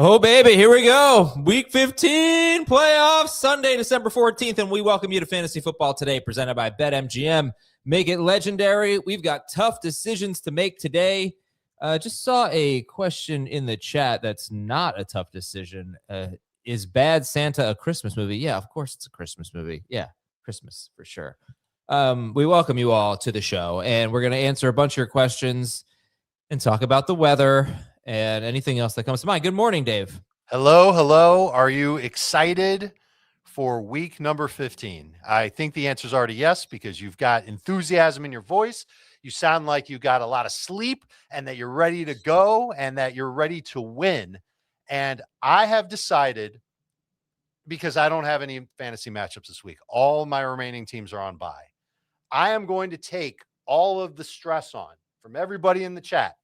Oh, baby, here we go. Week 15 playoffs, Sunday, December 14th, and we welcome you to Fantasy Football Today, presented by BetMGM. Make it legendary. We've got tough decisions to make today. Just saw a question in the chat that's not a tough decision. Is Bad Santa a Christmas movie? Yeah, of course it's a Christmas movie. Yeah, Christmas for sure. We welcome you all to the show, and we're going to answer a bunch of your questions and talk about the weather and anything else that comes to mind. Good morning, Dave. Hello. Are you excited for week number 15? I think the answer is already yes, because you've got enthusiasm in your voice. You sound like you got a lot of sleep and that you're ready to go and that you're ready to win. And I have decided, because I don't have any fantasy matchups this week, all my remaining teams are on bye. I am going to take all of the stress on from everybody in the chat,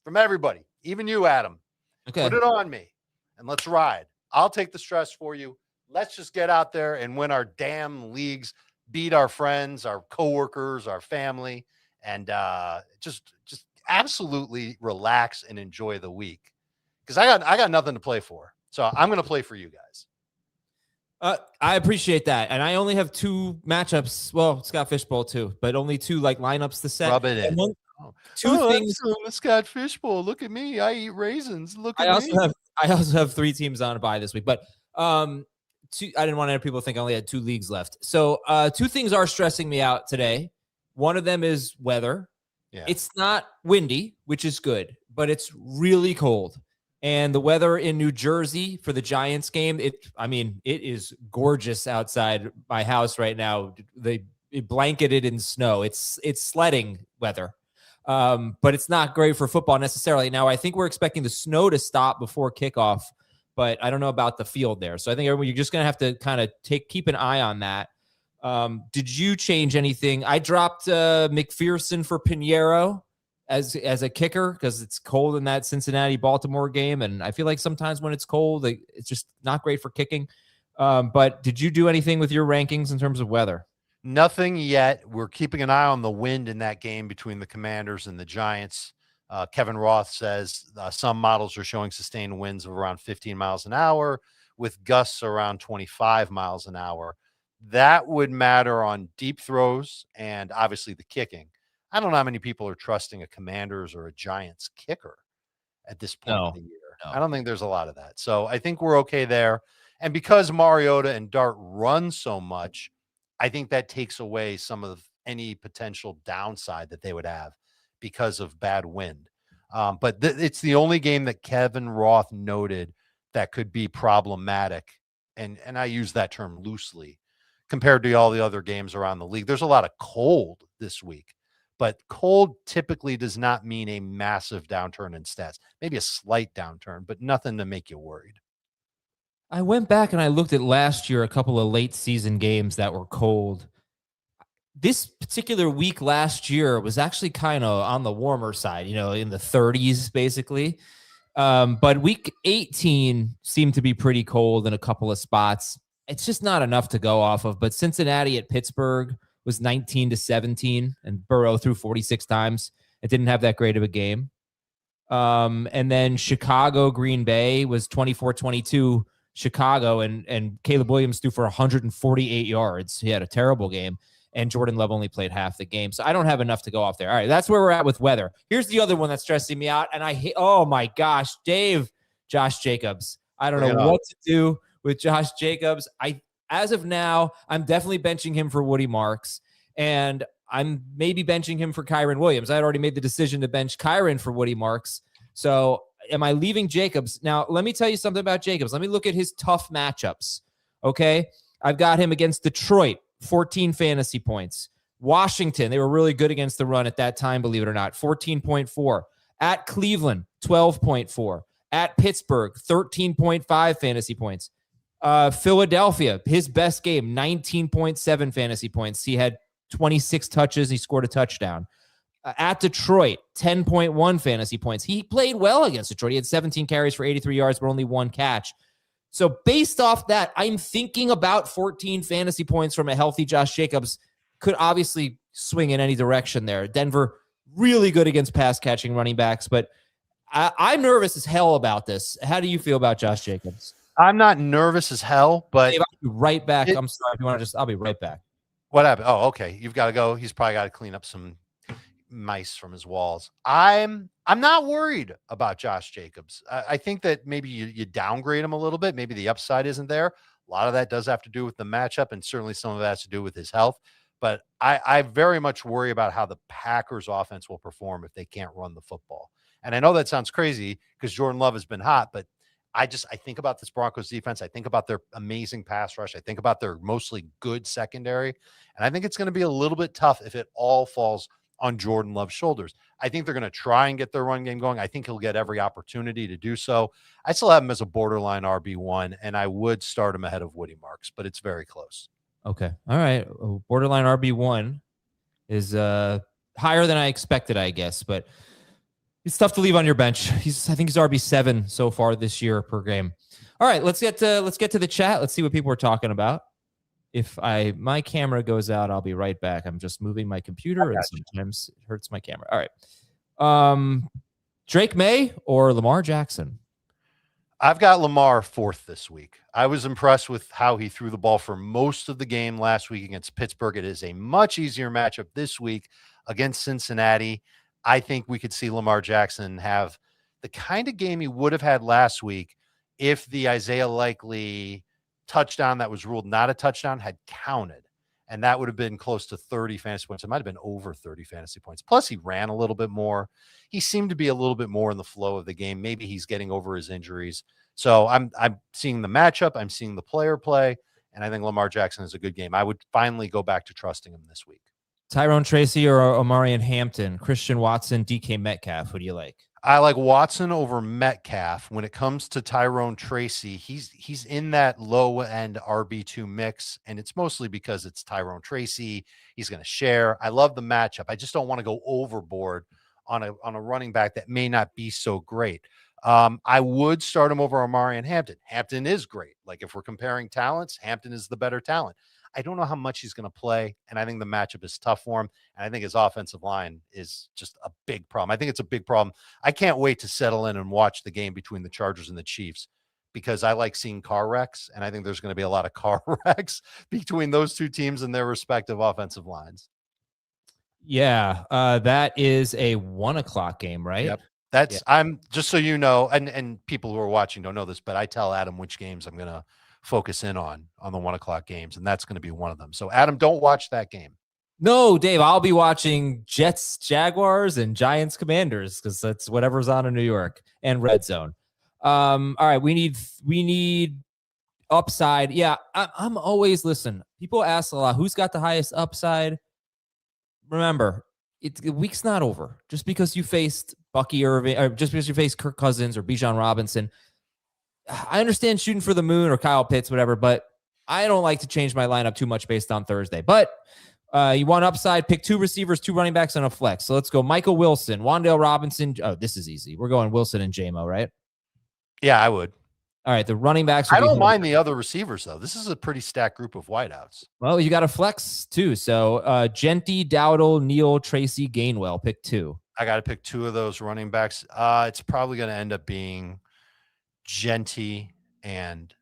from everybody, even you, Adam. Okay. Put it on me and let's ride. I'll take the stress for you. Let's just get out there and win our damn leagues, beat our friends, our coworkers, our family, and just absolutely relax and enjoy the week. Because I got nothing to play for. So I'm going to play for you guys. I appreciate that. And I only have two matchups. Well, Scott Fishbowl too, but only two lineups to set. Rub it in. Two things. Scott Fishbowl. Look at me. I eat raisins. Look at me. I also have three teams on a bye this week, but I didn't want people to think I only had two leagues left. So two things are stressing me out today. One of them is weather. Yeah. It's not windy, which is good, but it's really cold. And the weather in New Jersey for the Giants game, it is gorgeous outside my house right now. It blanketed in snow. It's sledding weather. But it's not great for football necessarily. Now, I think we're expecting the snow to stop before kickoff, but I don't know about the field there. So I think you're just going to have to kind of keep an eye on that. Did you change anything? I dropped McPherson for Pinheiro as a kicker because it's cold in that Cincinnati-Baltimore game, and I feel like sometimes when it's cold, it's just not great for kicking. But did you do anything with your rankings in terms of weather? Nothing yet. We're keeping an eye on the wind in that game between the Commanders and the Giants. Kevin Roth says some models are showing sustained winds of around 15 miles an hour with gusts around 25 miles an hour. That would matter on deep throws and obviously the kicking. I don't know how many people are trusting a Commanders or a Giants kicker at this point of the year. No. I don't think there's a lot of that. So I think we're okay there. And because Mariota and Dart run so much, I think that takes away some of any potential downside that they would have because of bad wind. But it's the only game that Kevin Roth noted that could be problematic. And I use that term loosely compared to all the other games around the league. There's a lot of cold this week, but cold typically does not mean a massive downturn in stats, maybe a slight downturn, but nothing to make you worried. I went back and I looked at last year, a couple of late season games that were cold. This particular week last year was actually kind of on the warmer side, in the 30s, basically. But week 18 seemed to be pretty cold in a couple of spots. It's just not enough to go off of. But Cincinnati at Pittsburgh was 19-17, and Burrow threw 46 times. It didn't have that great of a game. And then Chicago, Green Bay was 24-22. Chicago, and Caleb Williams threw for 148 yards. He had a terrible game, and Jordan Love only played half the game. So I don't have enough to go off there. All right, that's where we're at with weather. Here's the other one that's stressing me out, and oh my gosh, Dave, Josh Jacobs. I don't know what to do with Josh Jacobs. As of now, I'm definitely benching him for Woody Marks, and I'm maybe benching him for Kyren Williams. I had already made the decision to bench Kyren for Woody Marks. So am I leaving Jacobs? Now, let me tell you something about Jacobs. Let me look at his tough matchups, okay? I've got him against Detroit, 14 fantasy points. Washington, they were really good against the run at that time, believe it or not, 14.4. At Cleveland, 12.4. At Pittsburgh, 13.5 fantasy points. Philadelphia, his best game, 19.7 fantasy points. He had 26 touches. He scored a touchdown. At Detroit, 10.1 fantasy points. He played well against Detroit. He had 17 carries for 83 yards, but only one catch. So based off that, I'm thinking about 14 fantasy points from a healthy Josh Jacobs. Could obviously swing in any direction there. Denver, really good against pass catching running backs, but I'm nervous as hell about this. How do you feel about Josh Jacobs? I'm not nervous as hell, but Dave, I'll be right back. I'm sorry. If you want to I'll be right back. what happened? Oh, okay. You've got to go. He's probably got to clean up some mice from his walls. I'm not worried about Josh Jacobs. I think that maybe you downgrade him a little bit. Maybe the upside isn't there. A lot of that does have to do with the matchup, and certainly some of that has to do with his health. But I very much worry about how the Packers offense will perform if they can't run the football. And I know that sounds crazy because Jordan Love has been hot, but I think about this Broncos defense. I think about their amazing pass rush. I think about their mostly good secondary. And I think it's going to be a little bit tough if it all falls on Jordan Love's shoulders. I think they're going to try and get their run game going. I think he'll get every opportunity to do so. I still have him as a borderline RB1, and I would start him ahead of Woody Marks, but it's very close. Okay. All right. Borderline RB1 is higher than I expected, I guess, but it's tough to leave on your bench. I think he's RB7 so far this year per game. All right, let's get to the chat. Let's see what people are talking about. If my camera goes out, I'll be right back. I'm just moving my computer, and sometimes it hurts my camera. All right. Drake May or Lamar Jackson? I've got Lamar fourth this week. I was impressed with how he threw the ball for most of the game last week against Pittsburgh. It is a much easier matchup this week against Cincinnati. I think we could see Lamar Jackson have the kind of game he would have had last week if the Isaiah Likely touchdown that was ruled not a touchdown had counted. And that would have been close to 30 fantasy points. It might have been over 30 fantasy points. Plus, he ran a little bit more. He seemed to be a little bit more in the flow of the game. Maybe he's getting over his injuries. So I'm seeing the matchup. I'm seeing the player play. And I think Lamar Jackson is a good game. I would finally go back to trusting him this week. Tyrone Tracy or Omarion Hampton? Christian Watson, DK Metcalf. Who do you like? I like Watson over Metcalf. When it comes to Tyrone Tracy, he's in that low end RB2 mix, and it's mostly because it's Tyrone Tracy. He's going to share. I love the matchup. I just don't want to go overboard on a running back that may not be so great. I would start him over Omarion Hampton. Hampton is great. Like if we're comparing talents, Hampton is the better talent. I don't know how much he's going to play, and I think the matchup is tough for him, and I think his offensive line is just a big problem. I think it's a big problem. I can't wait to settle in and watch the game between the Chargers and the Chiefs because I like seeing car wrecks, and I think there's going to be a lot of car wrecks between those two teams and their respective offensive lines. Yeah, that is a 1:00 game, right? Yep. I'm just so you know, and people who are watching don't know this, but I tell Adam which games I'm going to focus in on the 1:00 games, and that's going to be one of them. So Adam, don't watch that game. No, Dave, I'll be watching Jets, Jaguars, and Giants, Commanders because that's whatever's on in New York and Red Zone. All right, we need upside. Yeah, I'm always listen. People ask a lot, who's got the highest upside? Remember, the week's not over. Just because you faced Bucky Irving, or just because you faced Kirk Cousins or Bijan Robinson. I understand shooting for the moon or Kyle Pitts, whatever, but I don't like to change my lineup too much based on Thursday. But you want upside, pick 2 receivers, 2 running backs, on a flex. So let's go Michael Wilson, Wan'Dale Robinson. Oh, this is easy. We're going Wilson and JMO, right? Yeah, I would. All right, the running backs. I don't mind the other receivers, though. This is a pretty stacked group of wideouts. Well, you got a flex, too. So Genty, Dowdle, Neal, Tracy, Gainwell. Pick 2. I got to pick 2 of those running backs. It's probably going to end up being Genty and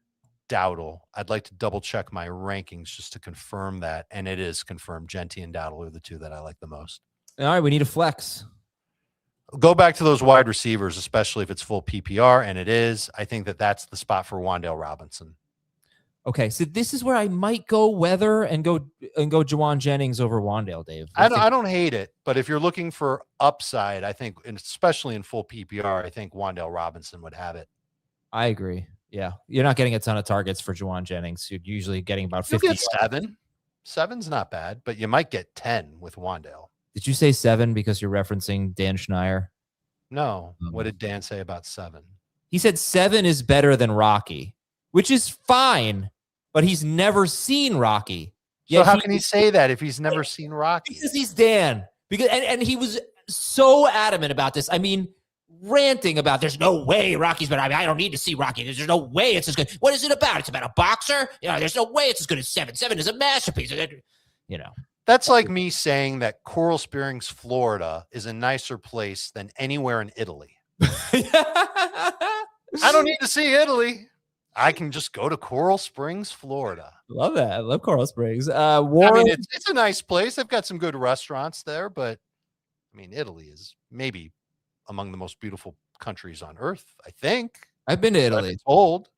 Dowdle. I'd like to double check my rankings just to confirm that. And it is confirmed. Genty and Dowdle are the 2 that I like the most. All right, we need a flex. Go back to those wide receivers, especially if it's full PPR, and it is. I think that's the spot for Wan'Dale Robinson. Okay, so this is where I might go Weather and go Juwan Jennings over Wan'Dale, Dave. I don't hate it, but if you're looking for upside, I think, and especially in full PPR, I think Wan'Dale Robinson would have it. I agree. Yeah, you're not getting a ton of targets for Juwan Jennings. You're usually getting about 50. You get 7. 7's not bad, but you might get 10 with Wan'Dale. Did you say 7 because you're referencing Dan Schneier? No. What did Dan say about 7? He said 7 is better than Rocky, which is fine, but he's never seen Rocky. So how can he say that if he's never seen Rocky? Because he's Dan. And he was so adamant about this. I mean, ranting about there's no way Rocky's better. I mean, I don't need to see Rocky. There's no way it's as good. What is it about? It's about a boxer? You know, there's no way it's as good as 7. 7 is a masterpiece. You know. That's like me saying that Coral Springs, Florida is a nicer place than anywhere in Italy. I don't need to see Italy. I can just go to Coral Springs, Florida. Love that. I love Coral Springs. I Warren. mean, it's a nice place. They've got some good restaurants there, but I mean, Italy is maybe among the most beautiful countries on earth, I think. I've been to I've Italy. been told.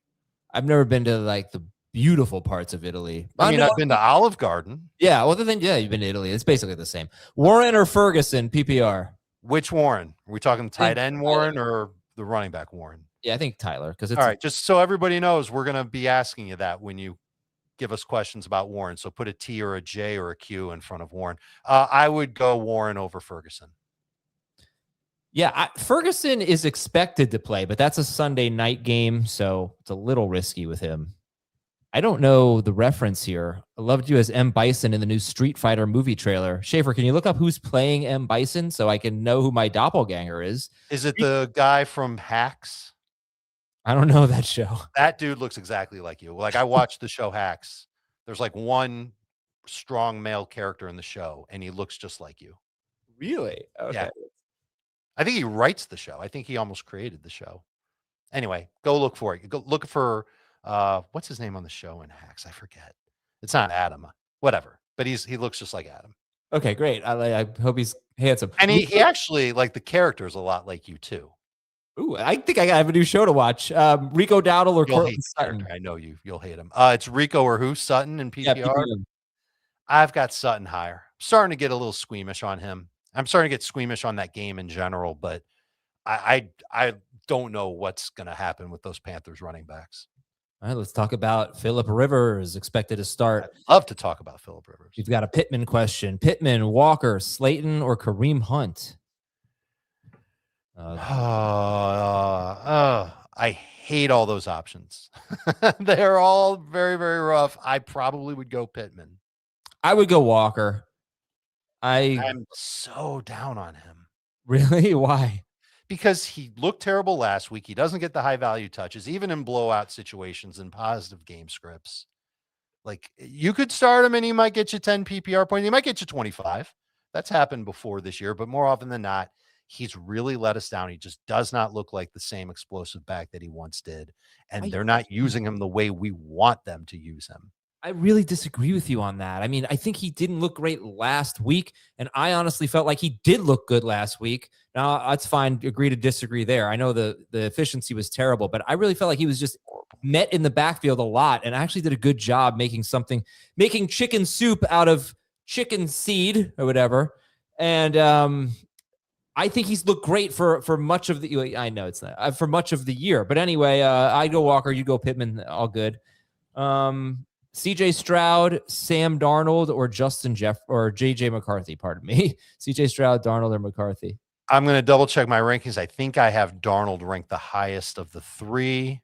I've never been to like the beautiful parts of Italy. I mean, I've been to Olive Garden. Yeah, well, then, yeah, you've been to Italy. It's basically the same. Warren or Ferguson, PPR? Which Warren? Are we talking tight end Warren or the running back Warren? Yeah, I think Tyler. Because it's all right. Just so everybody knows, we're going to be asking you that when you give us questions about Warren. So put a T or a J or a Q in front of Warren. I would go Warren over Ferguson. Yeah, Ferguson is expected to play, but that's a Sunday night game, so it's a little risky with him. I don't know the reference here. I loved you as M. Bison in the new Street Fighter movie trailer. Schaefer, can you look up who's playing M. Bison so I can know who my doppelganger is? Is it the guy from Hacks? I don't know that show. That dude looks exactly like you. Like, I watched the show Hacks. There's like one strong male character in the show, and he looks just like you. Really? Okay. Yeah. I think he writes the show. I think he almost created the show. Anyway, go look for it. Go look for what's his name on the show in Hacks? I forget. It's not Adam. Whatever. But he looks just like Adam. Okay, great. I hope he's handsome. And he actually, like, the character is a lot like you too. Ooh, I think I have a new show to watch. Rico Dowdle or Courtland Sutton? I know you'll hate him. It's Rico or who? Sutton in PPR? Yeah, I've got Sutton higher. I'm starting to get a little squeamish on him. I'm starting to get squeamish on that game in general, but I don't know what's going to happen with those Panthers running backs. All right, let's talk about Phillip Rivers, expected to start. I'd love to talk about Phillip Rivers. You've got a Pittman question. Pittman, Walker, Slayton, or Kareem Hunt? I hate all those options. They're all very, very rough. I probably would go Pittman. I would go Walker. I'm so down on him. Really? Why? Because he looked terrible last week. He doesn't get the high value touches, even in blowout situations and positive game scripts. Like, you could start him and he might get you 10 PPR points. He might get you 25. That's happened before this year, but more often than not, he's really let us down. He just does not look like the same explosive back that he once did. And they're not using him the way we want them to use him. I really disagree with you on that. I mean, I think he didn't look great last week, and I honestly felt like he did look good last week. Now, that's fine. Agree to disagree there. I know the efficiency was terrible, but I really felt like he was just met in the backfield a lot and actually did a good job making chicken soup out of chicken seed or whatever. And I think he's looked great for much of the. I know it's not for much of the year, but anyway, I go Walker, you go Pittman, all good. CJ Stroud, Sam Darnold, or JJ McCarthy. Pardon me, CJ Stroud, Darnold, or McCarthy. I'm going to double check my rankings. I think I have Darnold ranked the highest of the three.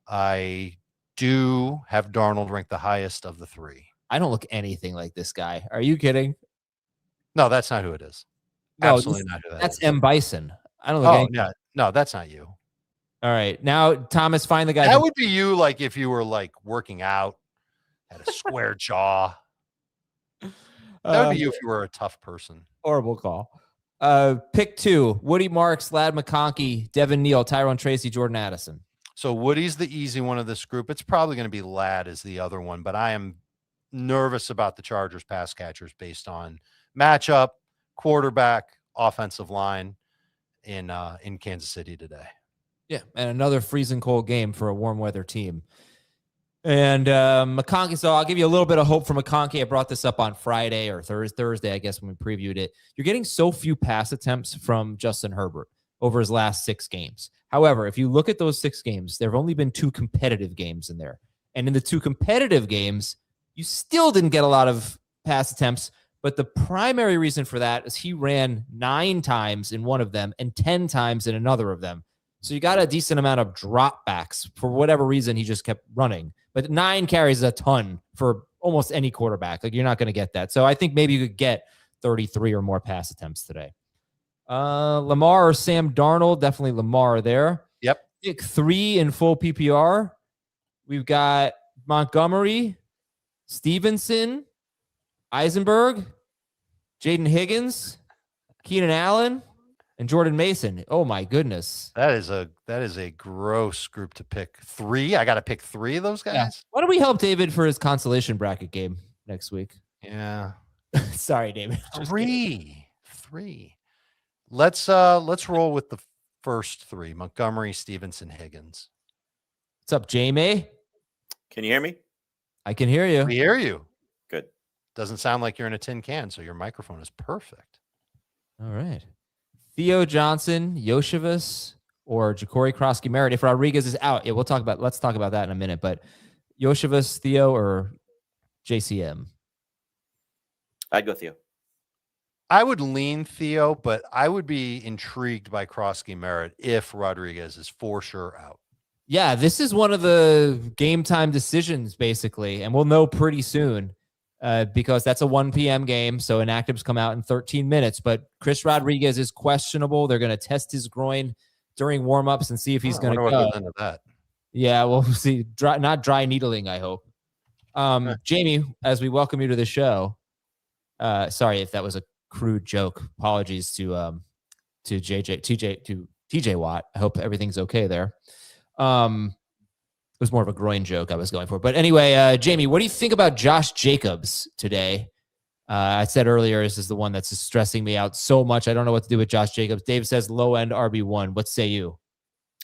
I do have Darnold ranked the highest of the three. I don't look anything like this guy. Are you kidding? No, that's not who it is. No, absolutely not who that that's is. M. Bison. I don't look. Oh, no, that's not you. All right, now Thomas, find the guy. That would be you, like if you were like working out, had a square jaw. That would be you if you were a tough person. Horrible call. Pick 2: Woody Marks, Ladd McConkey, Devin Neal, Tyrone Tracy, Jordan Addison. So Woody's the easy one of this group. It's probably going to be Ladd as the other one, but I am nervous about the Chargers pass catchers based on matchup, quarterback, offensive line in Kansas City today. Yeah, and another freezing cold game for a warm weather team. And McConkey, so I'll give you a little bit of hope for McConkey. I brought this up on Friday or Thursday, I guess, when we previewed it. You're getting so few pass attempts from Justin Herbert over his last 6 games. However, if you look at those 6 games, there have only been 2 competitive games in there. And in the 2 competitive games, you still didn't get a lot of pass attempts. But the primary reason for that is he ran 9 times in one of them and 10 times in another of them. So you got a decent amount of dropbacks. For whatever reason, he just kept running. But 9 carries is a ton for almost any quarterback. Like, you're not going to get that. So I think maybe you could get 33 or more pass attempts today. Lamar or Sam Darnold, definitely Lamar there. Yep. Pick 3 in full PPR. We've got Montgomery, Stevenson, Eisenberg, Jaden Higgins, Keenan Allen, and Jordan Mason. Oh my goodness. That is a gross group to pick. 3. I got to pick 3 of those Yeah. guys. Why don't we help David for his consolation bracket game next week? Yeah. Sorry, David. Just kidding. 3. Let's roll with the first 3. Montgomery, Stevenson, Higgins. What's up, Jamie? Can you hear me? I can hear you. We hear you. Good. Doesn't sound like you're in a tin can, so your microphone is perfect. All right. Theo Johnson, Yoshevus, or Ja'Cory Krosky-Merritt. If Rodriguez is out, yeah, let's talk about that in a minute. But Yoshevus, Theo, or JCM? I'd go Theo. I would lean Theo, but I would be intrigued by Krosky-Merritt if Rodriguez is for sure out. Yeah, this is one of the game time decisions, basically, and we'll know pretty soon because that's a 1 p.m. game, so inactives come out in 13 minutes. But Chris Rodriguez is questionable. They're going to test his groin during warmups and see if he's going to go. What goes into that? Yeah, we'll see. Not dry needling, I hope. Jamie, as we welcome you to the show, sorry if that was a crude joke. Apologies to TJ Watt. I hope everything's okay there. It was more of a groin joke I was going for. But anyway, Jamie, what do you think about Josh Jacobs today? I said earlier, this is the one that's stressing me out so much. I don't know what to do with Josh Jacobs. Dave says low end RB1. What say you?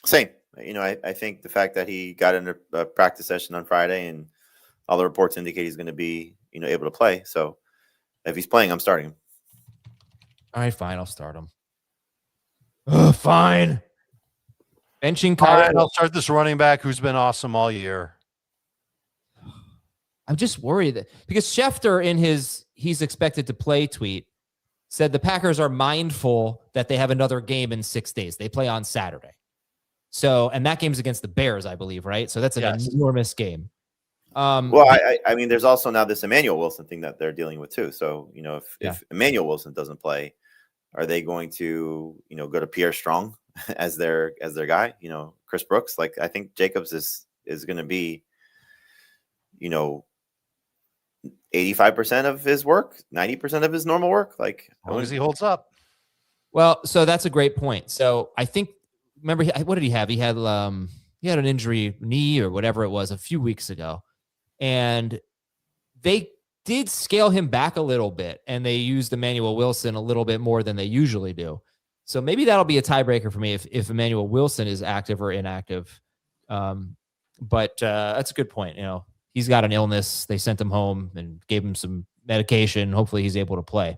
Same. I think the fact that he got in a practice session on Friday and all the reports indicate he's going to be, able to play. So if he's playing, I'm starting him. All right, fine. I'll start him. Fine. Benching Kyle. All right, I'll start this running back who's been awesome all year. I'm just worried that because Schefter in his he's expected to play tweet said the Packers are mindful that they have another game in 6 days. They play on Saturday. So, and that game's against the Bears, I believe, right? So that's an enormous game. Well, I mean, there's also now this Emmanuel Wilson thing that they're dealing with too. So, if Emmanuel Wilson doesn't play, are they going to, go to Pierre Strong as their guy? Chris Brooks. Like, I think Jacobs is going to be, 85% of his work, 90% of his normal work. Like, as long as he holds up. Well, so that's a great point. So I think, remember, what did he have? He had an injury, knee or whatever it was, a few weeks ago, and they did scale him back a little bit, and they used Emmanuel Wilson a little bit more than they usually do. So maybe that'll be a tiebreaker for me if Emmanuel Wilson is active or inactive. But that's a good point. He's got an illness. They sent him home and gave him some medication. Hopefully he's able to play.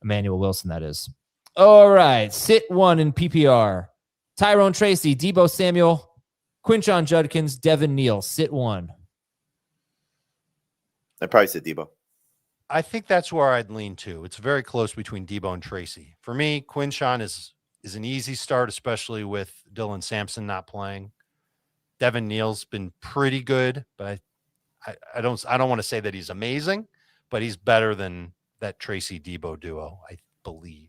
Emmanuel Wilson, that is. All right. Sit 1 in PPR. Tyrone Tracy, Deebo Samuel, Quinshon Judkins, Devin Neal. Sit 1. I'd probably sit Deebo. I think that's where I'd lean to. It's very close between Deebo and Tracy. For me, Quinshon is an easy start, especially with Dylan Sampson not playing. Devin Neal's been pretty good, but I don't want to say that he's amazing, but he's better than that Tracy Deebo duo, I believe.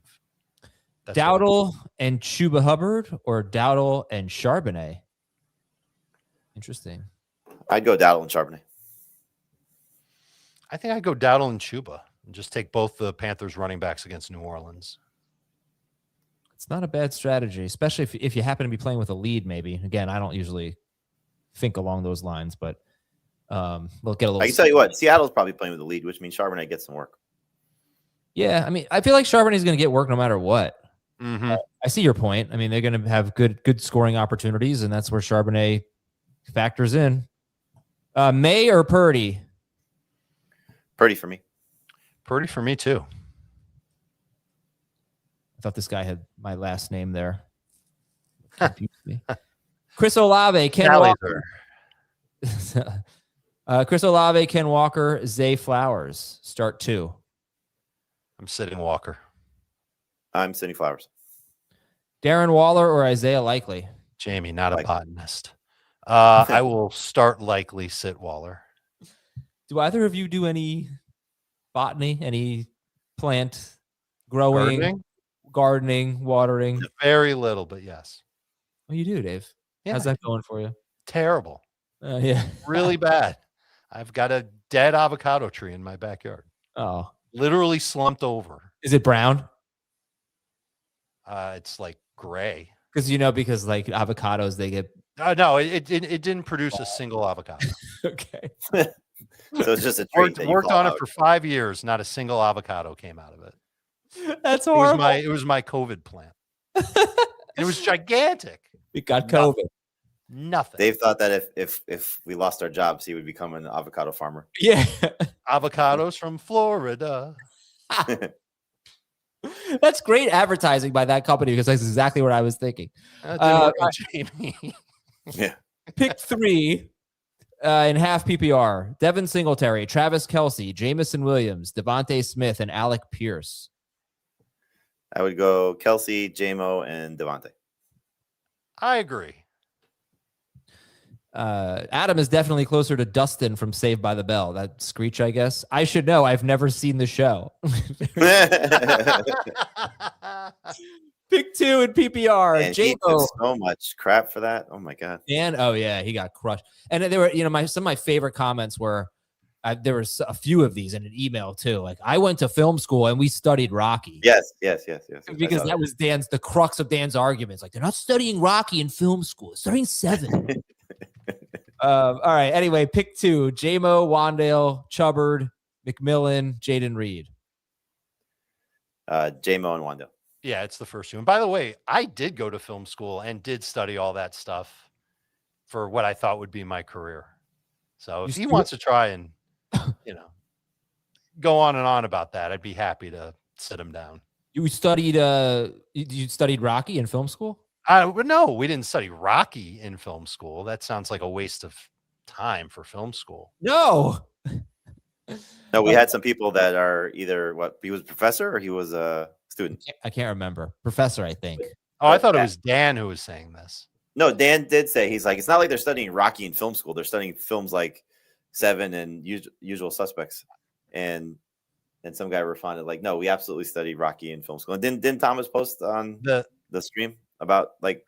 That's Dowdle and Chuba Hubbard or Dowdle and Charbonnet? Interesting. I'd go Dowdle and Charbonnet. I think I'd go Dowdle and Chuba and just take both the Panthers running backs against New Orleans. It's not a bad strategy, especially if you happen to be playing with a lead, maybe. Again, I don't usually think along those lines, but we'll get a little. I can tell you what, Seattle's probably playing with the lead, which means Charbonnet gets some work. Yeah, I mean, I feel like Charbonnet's going to get work no matter what. Mm-hmm. I see your point. I mean, they're going to have good scoring opportunities, and that's where Charbonnet factors in. May or Purdy? Purdy for me. Purdy for me too. I thought this guy had my last name there. Confused me. Chris Olave, Ken Walker. Chris Olave, Ken Walker, Zay Flowers. Start 2. I'm sitting Walker. I'm sitting Flowers. Darren Waller or Isaiah Likely? Jamie, not a botanist. I will start Likely, sit Waller. Do either of you do any botany, any plant growing, gardening, watering? Very little, but yes. Oh, you do, Dave. Yeah, how's that going for you? Terrible. Yeah. Really bad. I've got a dead avocado tree in my backyard. Oh. Literally slumped over. Is it brown? It's like gray. Because like avocados, they get No, it didn't produce a single avocado. okay. So it's just a trait that you Worked call on out. it for 5 years. Not a single avocado came out of it. That's horrible. It was my COVID plant. It was gigantic. It got COVID. Nothing. Dave thought that if we lost our jobs, he would become an avocado farmer. Yeah. Avocados from Florida. That's great advertising by that company because that's exactly what I was thinking. That didn't work on Jamie. Yeah. Pick 3 in half PPR. Devin Singletary, Travis Kelce, Jamison Williams, Devontae Smith, and Alec Pierce. I would go Kelce, J-Mo, and Devontae. I agree. Adam is definitely closer to Dustin from Saved by the Bell. That Screech, I guess. I should know. I've never seen the show. Pick 2 in PPR. And he took so much crap for that. Oh my god. And oh yeah, he got crushed. And there were, some of my favorite comments were there was a few of these in an email too. Like, I went to film school and we studied Rocky. Yes. Because that was the crux of Dan's arguments. Like, they're not studying Rocky in film school. They're studying 7. All right. Anyway, pick 2: J-Mo, Wandale, Chubbard, McMillan, Jaden Reed. J-Mo and Wando. Yeah, it's the first 2. And by the way, I did go to film school and did study all that stuff for what I thought would be my career. So if he wants to try and, go on and on about that, I'd be happy to sit him down. You studied Rocky in film school? No, we didn't study Rocky in film school. That sounds like a waste of time for film school. No. No, we had some people that are either he was a professor or he was a student. I can't remember. Professor, I think. Oh, I thought it was Dan who was saying this. No, Dan did say, he's like, it's not like they're studying Rocky in film school. They're studying films like 7 and Usual Suspects. And some guy responded like, no, we absolutely studied Rocky in film school. And didn't Thomas post on the stream about like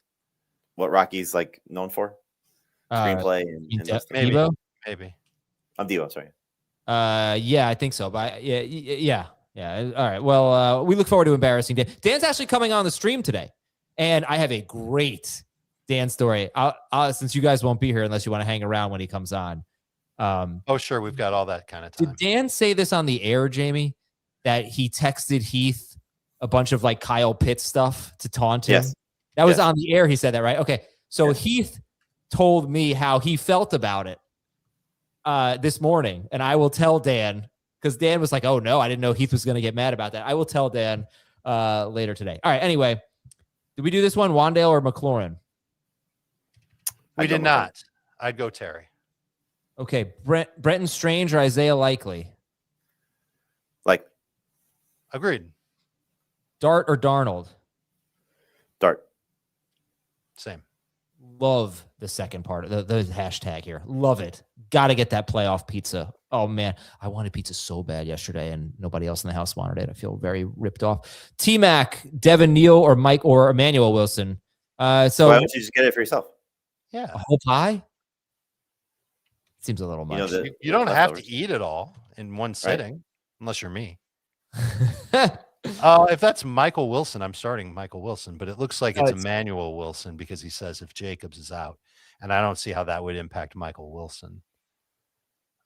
what Rocky's like known for? Screenplay and maybe. I'm Devo, sorry. Yeah, I think so. But yeah. All right. Well, we look forward to embarrassing Dan. Dan's actually coming on the stream today, and I have a great Dan story. Since you guys won't be here unless you want to hang around when he comes on. Oh, sure. We've got all that kind of time. Did Dan say this on the air, Jamie, that he texted Heath a bunch of like Kyle Pitts stuff to taunt him? Yes. That was on the air. He said that, right? Okay. So yes. Heath told me how he felt about it this morning, and I will tell Dan, because Dan was like, oh no, I didn't know Heath was going to get mad about that. I will tell Dan later today. All right. Anyway, did we do this one, Wandale or McLaurin? We did not. I'd go Terry. Okay. Brenton Strange or Isaiah Likely? Like. Agreed. Dart or Darnold? Dart. Same. Love the second part of the hashtag here. Love it. Got to get that playoff pizza. Oh man, I wanted pizza so bad yesterday and nobody else in the house wanted it. I feel very ripped off. T-Mac, Devin Neal or Mike or Emmanuel Wilson. So why don't you just get it for yourself? Yeah. A whole pie? Seems a little much. You don't have to eat it all in one sitting, unless you're me. If that's Michael Wilson, I'm starting Michael Wilson, but it looks like it's Emmanuel Wilson because he says if Jacobs is out, and I don't see how that would impact Michael Wilson.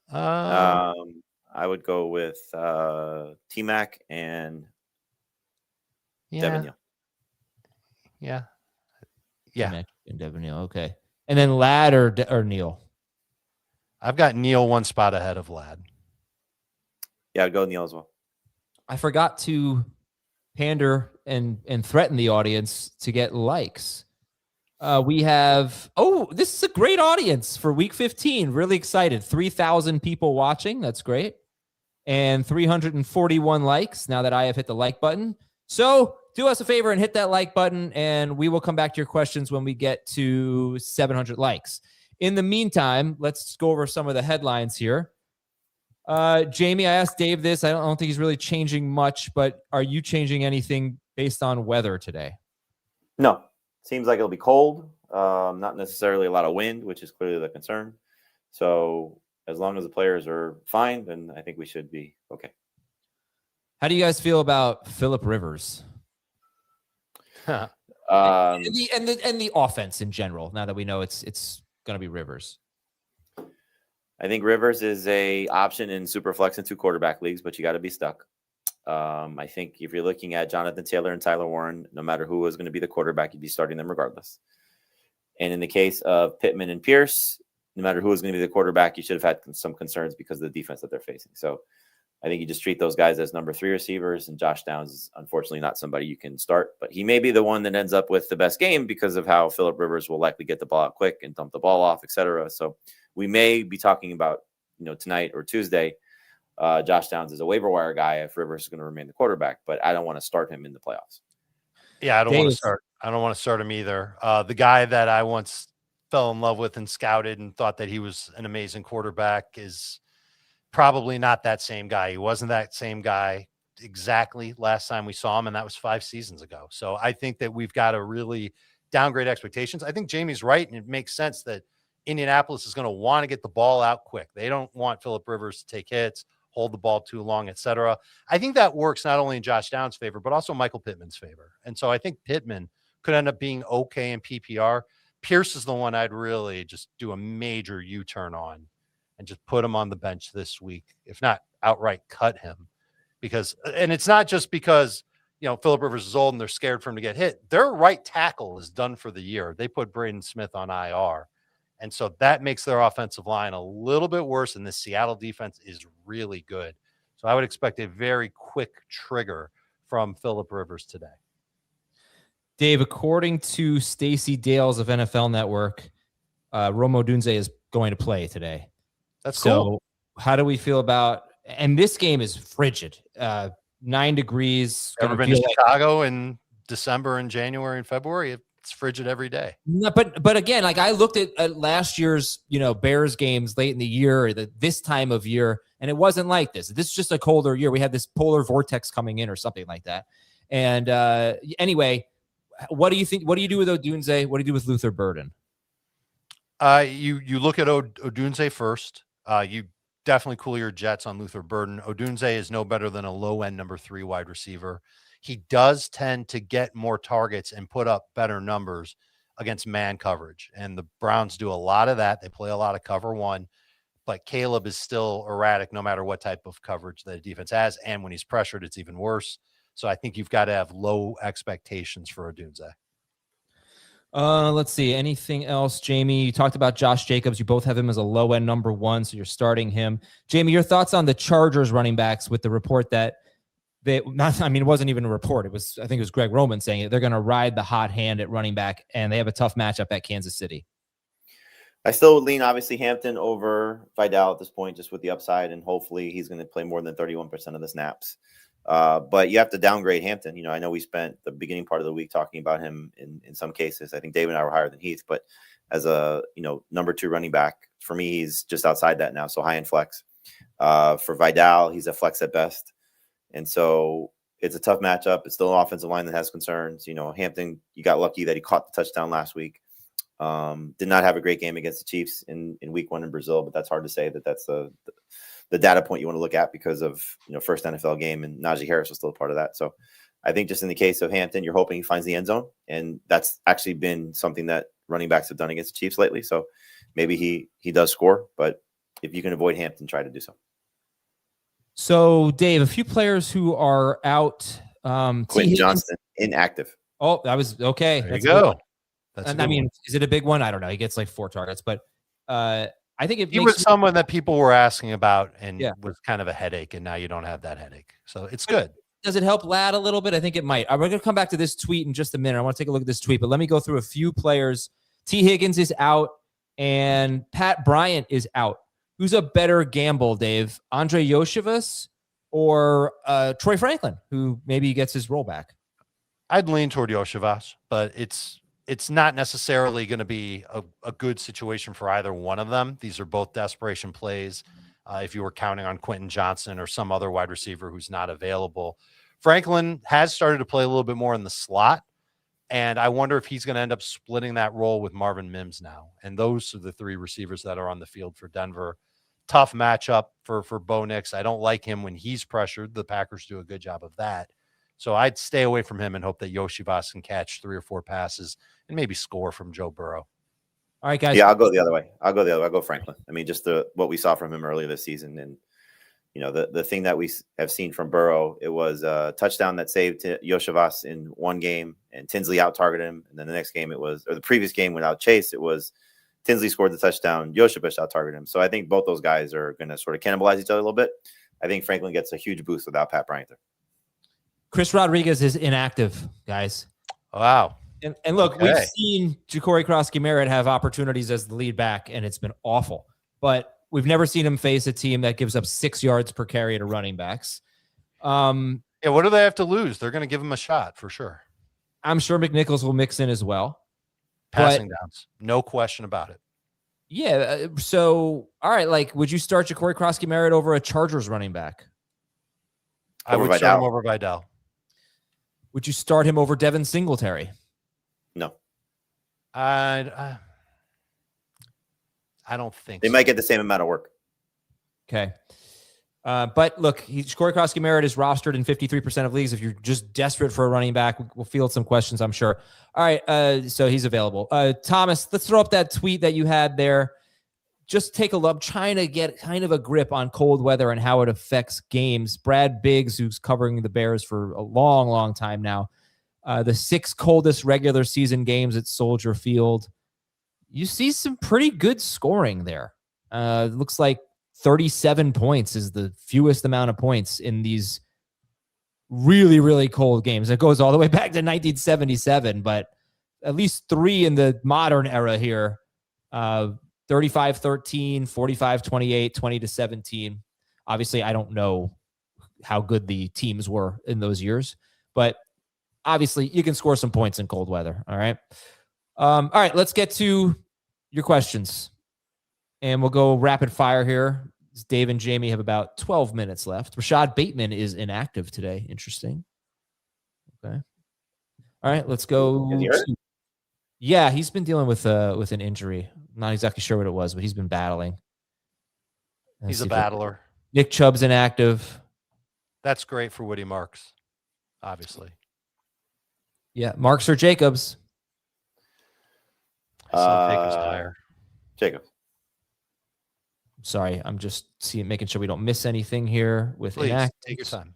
I would go with T-Mac and Devin Neal. Yeah. T-Mac and Devin Neal. Okay. And then Ladd or Neal? I've got Neal one spot ahead of Ladd. Yeah, I'd go Neal as well. I forgot to pander and threaten the audience to get likes. We have, this is a great audience for week 15. Really excited. 3,000 people watching. That's great. And 341 likes now that I have hit the like button. So do us a favor and hit that like button, and we will come back to your questions when we get to 700 likes. In the meantime, let's go over some of the headlines here. Jamie, I asked Dave this. I don't think he's really changing much, but are you changing anything based on weather today? No. Seems like it'll be cold. Not necessarily a lot of wind, which is clearly the concern. So as long as the players are fine, then I think we should be okay. How do you guys feel about Phillip Rivers? And the offense in general. Now that we know it's going to be Rivers. I think Rivers is a option in super flex and 2 quarterback leagues, but you got to be stuck. I think if you're looking at Jonathan Taylor and Tyler Warren, no matter who was going to be the quarterback, you'd be starting them regardless. And in the case of Pittman and Pierce, no matter who was going to be the quarterback, you should have had some concerns because of the defense that they're facing. So I think you just treat those guys as number 3 receivers, and Josh Downs is unfortunately not somebody you can start, but he may be the one that ends up with the best game because of how Phillip Rivers will likely get the ball out quick and dump the ball off, etc. So we may be talking about, tonight or Tuesday, Josh Downs is a waiver wire guy if Rivers is going to remain the quarterback, but I don't want to start him in the playoffs. Yeah, I don't want to start him either. The guy that I once fell in love with and scouted and thought that he was an amazing quarterback is probably not that same guy. He wasn't that same guy exactly last time we saw him, and that was 5 seasons ago. So I think that we've got to really downgrade expectations. I think Jamie's right, and it makes sense that Indianapolis is going to want to get the ball out quick. They don't want Phillip Rivers to take hits, hold the ball too long, etc. I think that works not only in Josh Downs' favor, but also Michael Pittman's favor. And so I think Pittman could end up being okay in PPR. Pierce is the one I'd really just do a major U-turn on and just put him on the bench this week, if not outright cut him. And it's not just because, Phillip Rivers is old and they're scared for him to get hit. Their right tackle is done for the year. They put Braden Smith on IR. And so that makes their offensive line a little bit worse, and the Seattle defense is really good. So I would expect a very quick trigger from Phillip Rivers today. Dave, according to Stacey Dales of NFL Network, Rome Odunze is going to play today. That's cool. So how do we feel about – and this game is frigid. 9 degrees. Ever been to Chicago in December and January and February? It's frigid every day. No, but again, like I looked at last year's, Bears games late in the year, or this time of year, and it wasn't like this. This is just a colder year. We had this polar vortex coming in or something like that. And anyway, what do you think? What do you do with Odunze? What do you do with Luther Burden? You look at Odunze first. You definitely cool your jets on Luther Burden. Odunze is no better than a low-end number 3 wide receiver. He does tend to get more targets and put up better numbers against man coverage. And the Browns do a lot of that. They play a lot of cover 1, but Caleb is still erratic no matter what type of coverage the defense has. And when he's pressured, it's even worse. So I think you've got to have low expectations for Odunze. Let's see. Anything else, Jamie? You talked about Josh Jacobs. You both have him as a low-end number 1, so you're starting him. Jamie, your thoughts on the Chargers running backs with the report that it wasn't even a report. I think it was Greg Roman saying it. They're going to ride the hot hand at running back, and they have a tough matchup at Kansas City. I still would lean, obviously, Hampton over Vidal at this point, just with the upside, and hopefully he's going to play more than 31% of the snaps. But you have to downgrade Hampton. I know we spent the beginning part of the week talking about him in some cases. I think Dave and I were higher than Heath, but as a number 2 running back, for me, he's just outside that now, so high in flex. For Vidal, he's a flex at best. And so it's a tough matchup. It's still an offensive line that has concerns. Hampton, you got lucky that he caught the touchdown last week. Did not have a great game against the Chiefs in week 1 in Brazil, but that's hard to say that that's the data point you want to look at because of, first NFL game, and Najee Harris was still a part of that. So I think just in the case of Hampton, you're hoping he finds the end zone. And that's actually been something that running backs have done against the Chiefs lately. So maybe he does score, but if you can avoid Hampton, try to do so. So, Dave, a few players who are out. Quentin Johnston, inactive. Oh, that was okay. There you go. Is it a big one? I don't know. He gets like 4 targets, but I think he was someone that people were asking about and was kind of a headache, and now you don't have that headache. So it's good. Does it help Ladd a little bit? I think it might. We're going to come back to this tweet in just a minute. I want to take a look at this tweet, but let me go through a few players. T. Higgins is out, and Pat Bryant is out. Who's a better gamble, Dave? Andre Yoshivas or Troy Franklin, who maybe gets his role back? I'd lean toward Yoshivas, but it's not necessarily going to be a good situation for either one of them. These are both desperation plays. If you were counting on Quentin Johnston or some other wide receiver who's not available. Franklin has started to play a little bit more in the slot, and I wonder if he's going to end up splitting that role with Marvin Mims now. And those are the 3 receivers that are on the field for Denver. Tough matchup for Bo Nix. I don't like him when he's pressured. The Packers do a good job of that. So I'd stay away from him and hope that Yoshivas can catch 3 or 4 passes and maybe score from Joe Burrow. All right, guys. Yeah, I'll go the other way. I'll go Franklin. I mean, just what we saw from him earlier this season, and the thing that we have seen from Burrow, it was a touchdown that saved Yoshivas in one game, and Tinsley out targeted him, and then the next game the previous game without Chase, it was Tinsley scored the touchdown, Yoshivas out targeted him. So I think both those guys are going to sort of cannibalize each other a little bit. I think Franklin gets a huge boost without Pat Bryant there. Chris Rodriguez is inactive, guys. Wow. And look, we've seen Ja'Cory Krosky-Merritt have opportunities as the lead back, and it's been awful. But we've never seen him face a team that gives up 6 yards per carry to running backs. Yeah, what do they have to lose? They're going to give him a shot for sure. I'm sure McNichols will mix in as well. Passing downs, no question about it. Yeah. So, all right, like, would you start Ja'Cory Krosky-Merritt over a Chargers running back? I would start him over Vidal. Would you start him over Devin Singletary? No. I don't think they might get the same amount of work. Okay. But look, Ja'Cory Krosky-Merritt is rostered in 53% of leagues. If you're just desperate for a running back, we'll field some questions, I'm sure. All right, so he's available. Thomas, let's throw up that tweet that you had there. Just take a look. I'm trying to get kind of a grip on cold weather and how it affects games. Brad Biggs, who's covering the Bears for a long, long time now, the 6 coldest regular season games at Soldier Field. You see some pretty good scoring there. It looks like 37 points is the fewest amount of points in these really, really cold games. It goes all the way back to 1977, but at least 3 in the modern era here. 35-13, 45-28, 20-17. Obviously, I don't know how good the teams were in those years, but obviously you can score some points in cold weather. All right. All right, let's get to your questions. And we'll go rapid fire here. Dave and Jamie have about 12 minutes left. Rashad Bateman is inactive today. Interesting. Okay. All right, let's go. Yeah, he's been dealing with an injury. I'm not exactly sure what it was, but he's been battling. He's a battler. Nick Chubb's inactive. That's great for Woody Marks, obviously. Yeah, Marks or Jacobs? I saw Jacobs higher. Jacobs. Sorry, I'm just making sure we don't miss anything here with Please, inactives. take your time.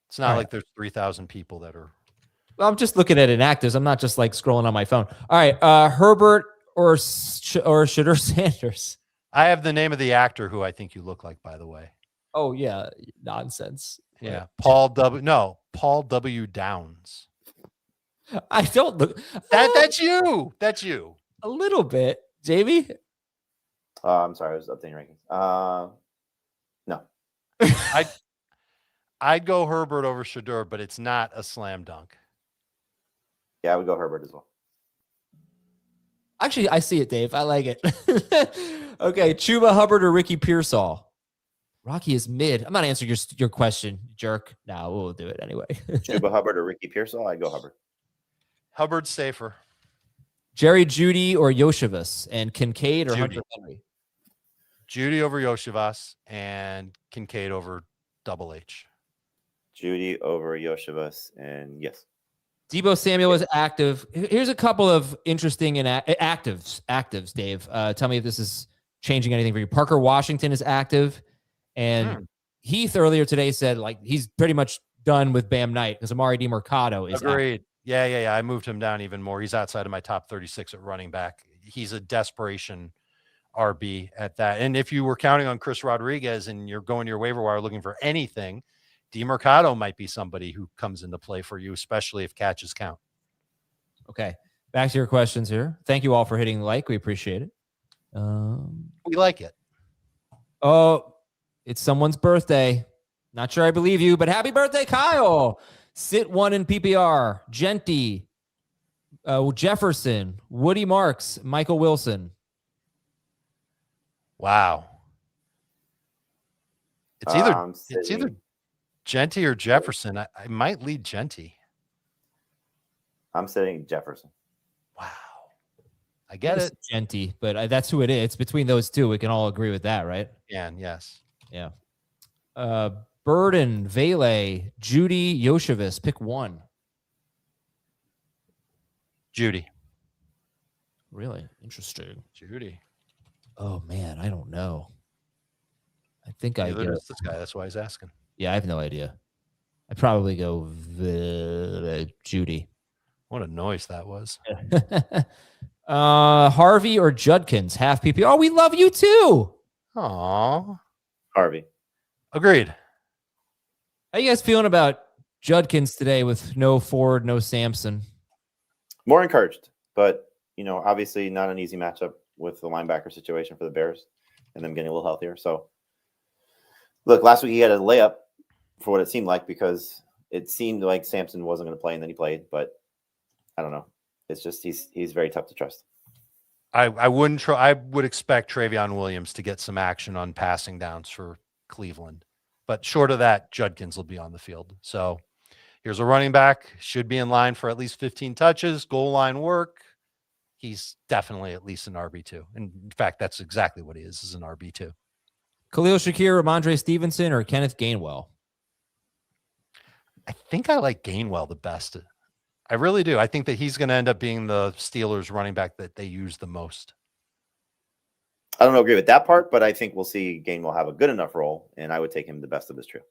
It's not like there's 3,000 people that are. Well, I'm just looking at inactives. I'm not just like scrolling on my phone. All right, Herbert or Shedeur Sanders? I have the name of the actor who I think you look like, by the way. Oh, yeah. Nonsense. Yeah. Paul W. Downs. I don't look. That's you. That's you. A little bit. Jamie? I'm sorry. I was updating rankings. No. I'd go Herbert over Shedeur, but it's not a slam dunk. Yeah, I would go Herbert as well. Actually, I see it, Dave. I like it. Okay, Chuba Hubbard or Ricky Pearsall? Rocky is mid. I'm not answering your question, jerk. No, we'll do it anyway. Chuba Hubbard or Ricky Pearsall? I'd go Hubbard. Hubbard's safer. Jerry Jeudy or Yoshivas? And Kincaid or Jeudy. Hunter Henry? Jeudy over Yoshivas and Kincaid over Double H. Jeudy over Yoshivas, and yes. Deebo Samuel is active. Here's a couple of interesting actives, Dave. Tell me if this is changing anything for you. Parker Washington is active. And Heath earlier today said like he's pretty much done with Bam Knight because Amari DiMercado is Agreed. active. Yeah. I moved him down even more. He's outside of my top 36 at running back. He's a desperation RB at that. And if you were counting on Chris Rodriguez and you're going to your waiver wire looking for anything, DiMercado might be somebody who comes into play for you, especially if catches count. Okay. Back to your questions here. Thank you all for hitting like. We appreciate it. We like it. Oh, it's someone's birthday. Not sure I believe you, but happy birthday, Kyle. Sit one in PPR. Genty, Jefferson, Woody Marks, Michael Wilson. Wow. It's either Genty or Jefferson. I might lead Genty. I'm sitting Jefferson. Wow. I get it. Genty, but that's who it is. It's between those two. We can all agree with that, right? Yeah. Yes. Yeah. Burden, Vele, Judy, Yoshevich. Pick one. Judy. Really interesting. Judy. Oh man, I don't know. I think I Neither go. does this guy. That's why he's asking. Yeah, I have no idea. I'd probably go Judy. What a noise that was. Harvey or Judkins, half PPR. Oh, we love you too. Aw. Harvey. Agreed. How you guys feeling about Judkins today with no Ford, no Sampson? More encouraged, but obviously not an easy matchup with the linebacker situation for the Bears and them getting a little healthier. So look, last week he had a layup for what it seemed like, because it seemed like Sampson wasn't going to play, and then he played, but I don't know. It's just he's very tough to trust. I would expect Travion Williams to get some action on passing downs for Cleveland, but short of that, Judkins will be on the field. So here's a running back, should be in line for at least 15 touches, goal line work. He's definitely at least an RB2. And in fact, that's exactly what he is an RB2. Khalil Shakir, Ramondre Stevenson, or Kenneth Gainwell? I think I like Gainwell the best. I really do. I think that he's going to end up being the Steelers running back that they use the most. I don't agree with that part, but I think we'll see Gainwell have a good enough role, and I would take him the best of his trio.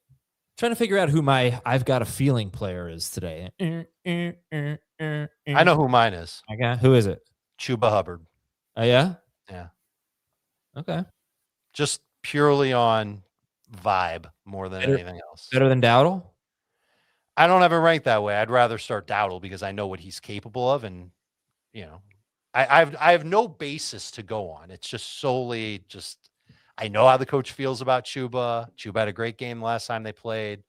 Trying to figure out who my I've got a feeling player is today. I know who mine is. Who is it? Chuba Hubbard. Oh, yeah? Yeah. Okay. Just purely on vibe more than anything else. Better than Dowdle? I don't have it ranked that way. I'd rather start Dowdle because I know what he's capable of, and I have no basis to go on. It's just solely I know how the coach feels about Chuba. Chuba had a great game last time they played.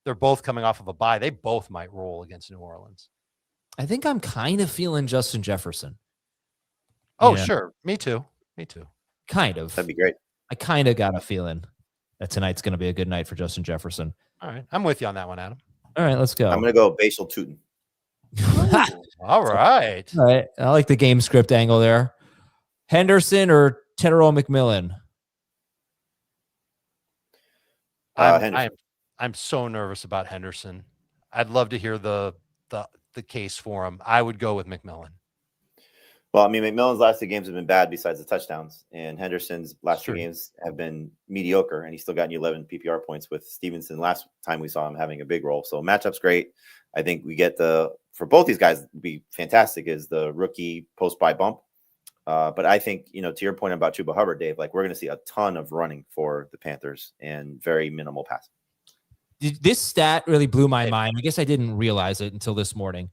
They're both coming off of a bye. They both might roll against New Orleans. I think I'm kind of feeling Justin Jefferson. Oh, sure. Me too. Kind of. That'd be great. I kind of got a feeling that tonight's going to be a good night for Justin Jefferson. All right. I'm with you on that one, Adam. All right, let's go. I'm going to go Basal Tootin. All right. All right. I like the game script angle there. Henderson or Tedero McMillan? I'm so nervous about Henderson. I'd love to hear the case for him. I would go with McMillan. Well, I mean, McMillan's last two games have been bad besides the touchdowns, and Henderson's last two games have been mediocre, and he's still gotten 11 PPR points with Stevenson last time we saw him having a big role. So matchup's great. I think we get for both these guys would be fantastic is the rookie post-bye bump. But I think, to your point about Chuba Hubbard, Dave, like we're going to see a ton of running for the Panthers and very minimal passing. This stat really blew my mind. I guess I didn't realize it until this morning.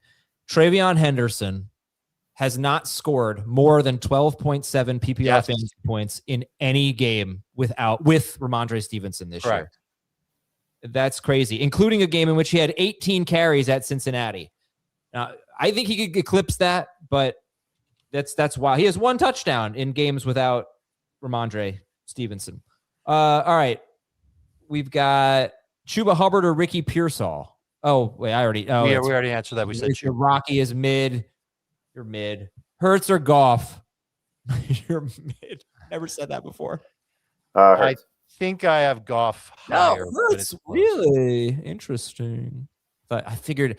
Travion Henderson has not scored more than 12.7 PPR fantasy points in any game with Ramondre Stevenson this year. That's crazy, including a game in which he had 18 carries at Cincinnati. Now, I think he could eclipse that, but that's why he has one touchdown in games without Ramondre Stevenson. All right. We've got Chuba Hubbard or Ricky Pearsall. Oh, wait, we already answered that. We said Chuba. Rocky is mid. You're mid. Hurts or Goff? You're mid. Never said that before. I think I have Goff higher. No, Hurts. Really interesting. But I figured,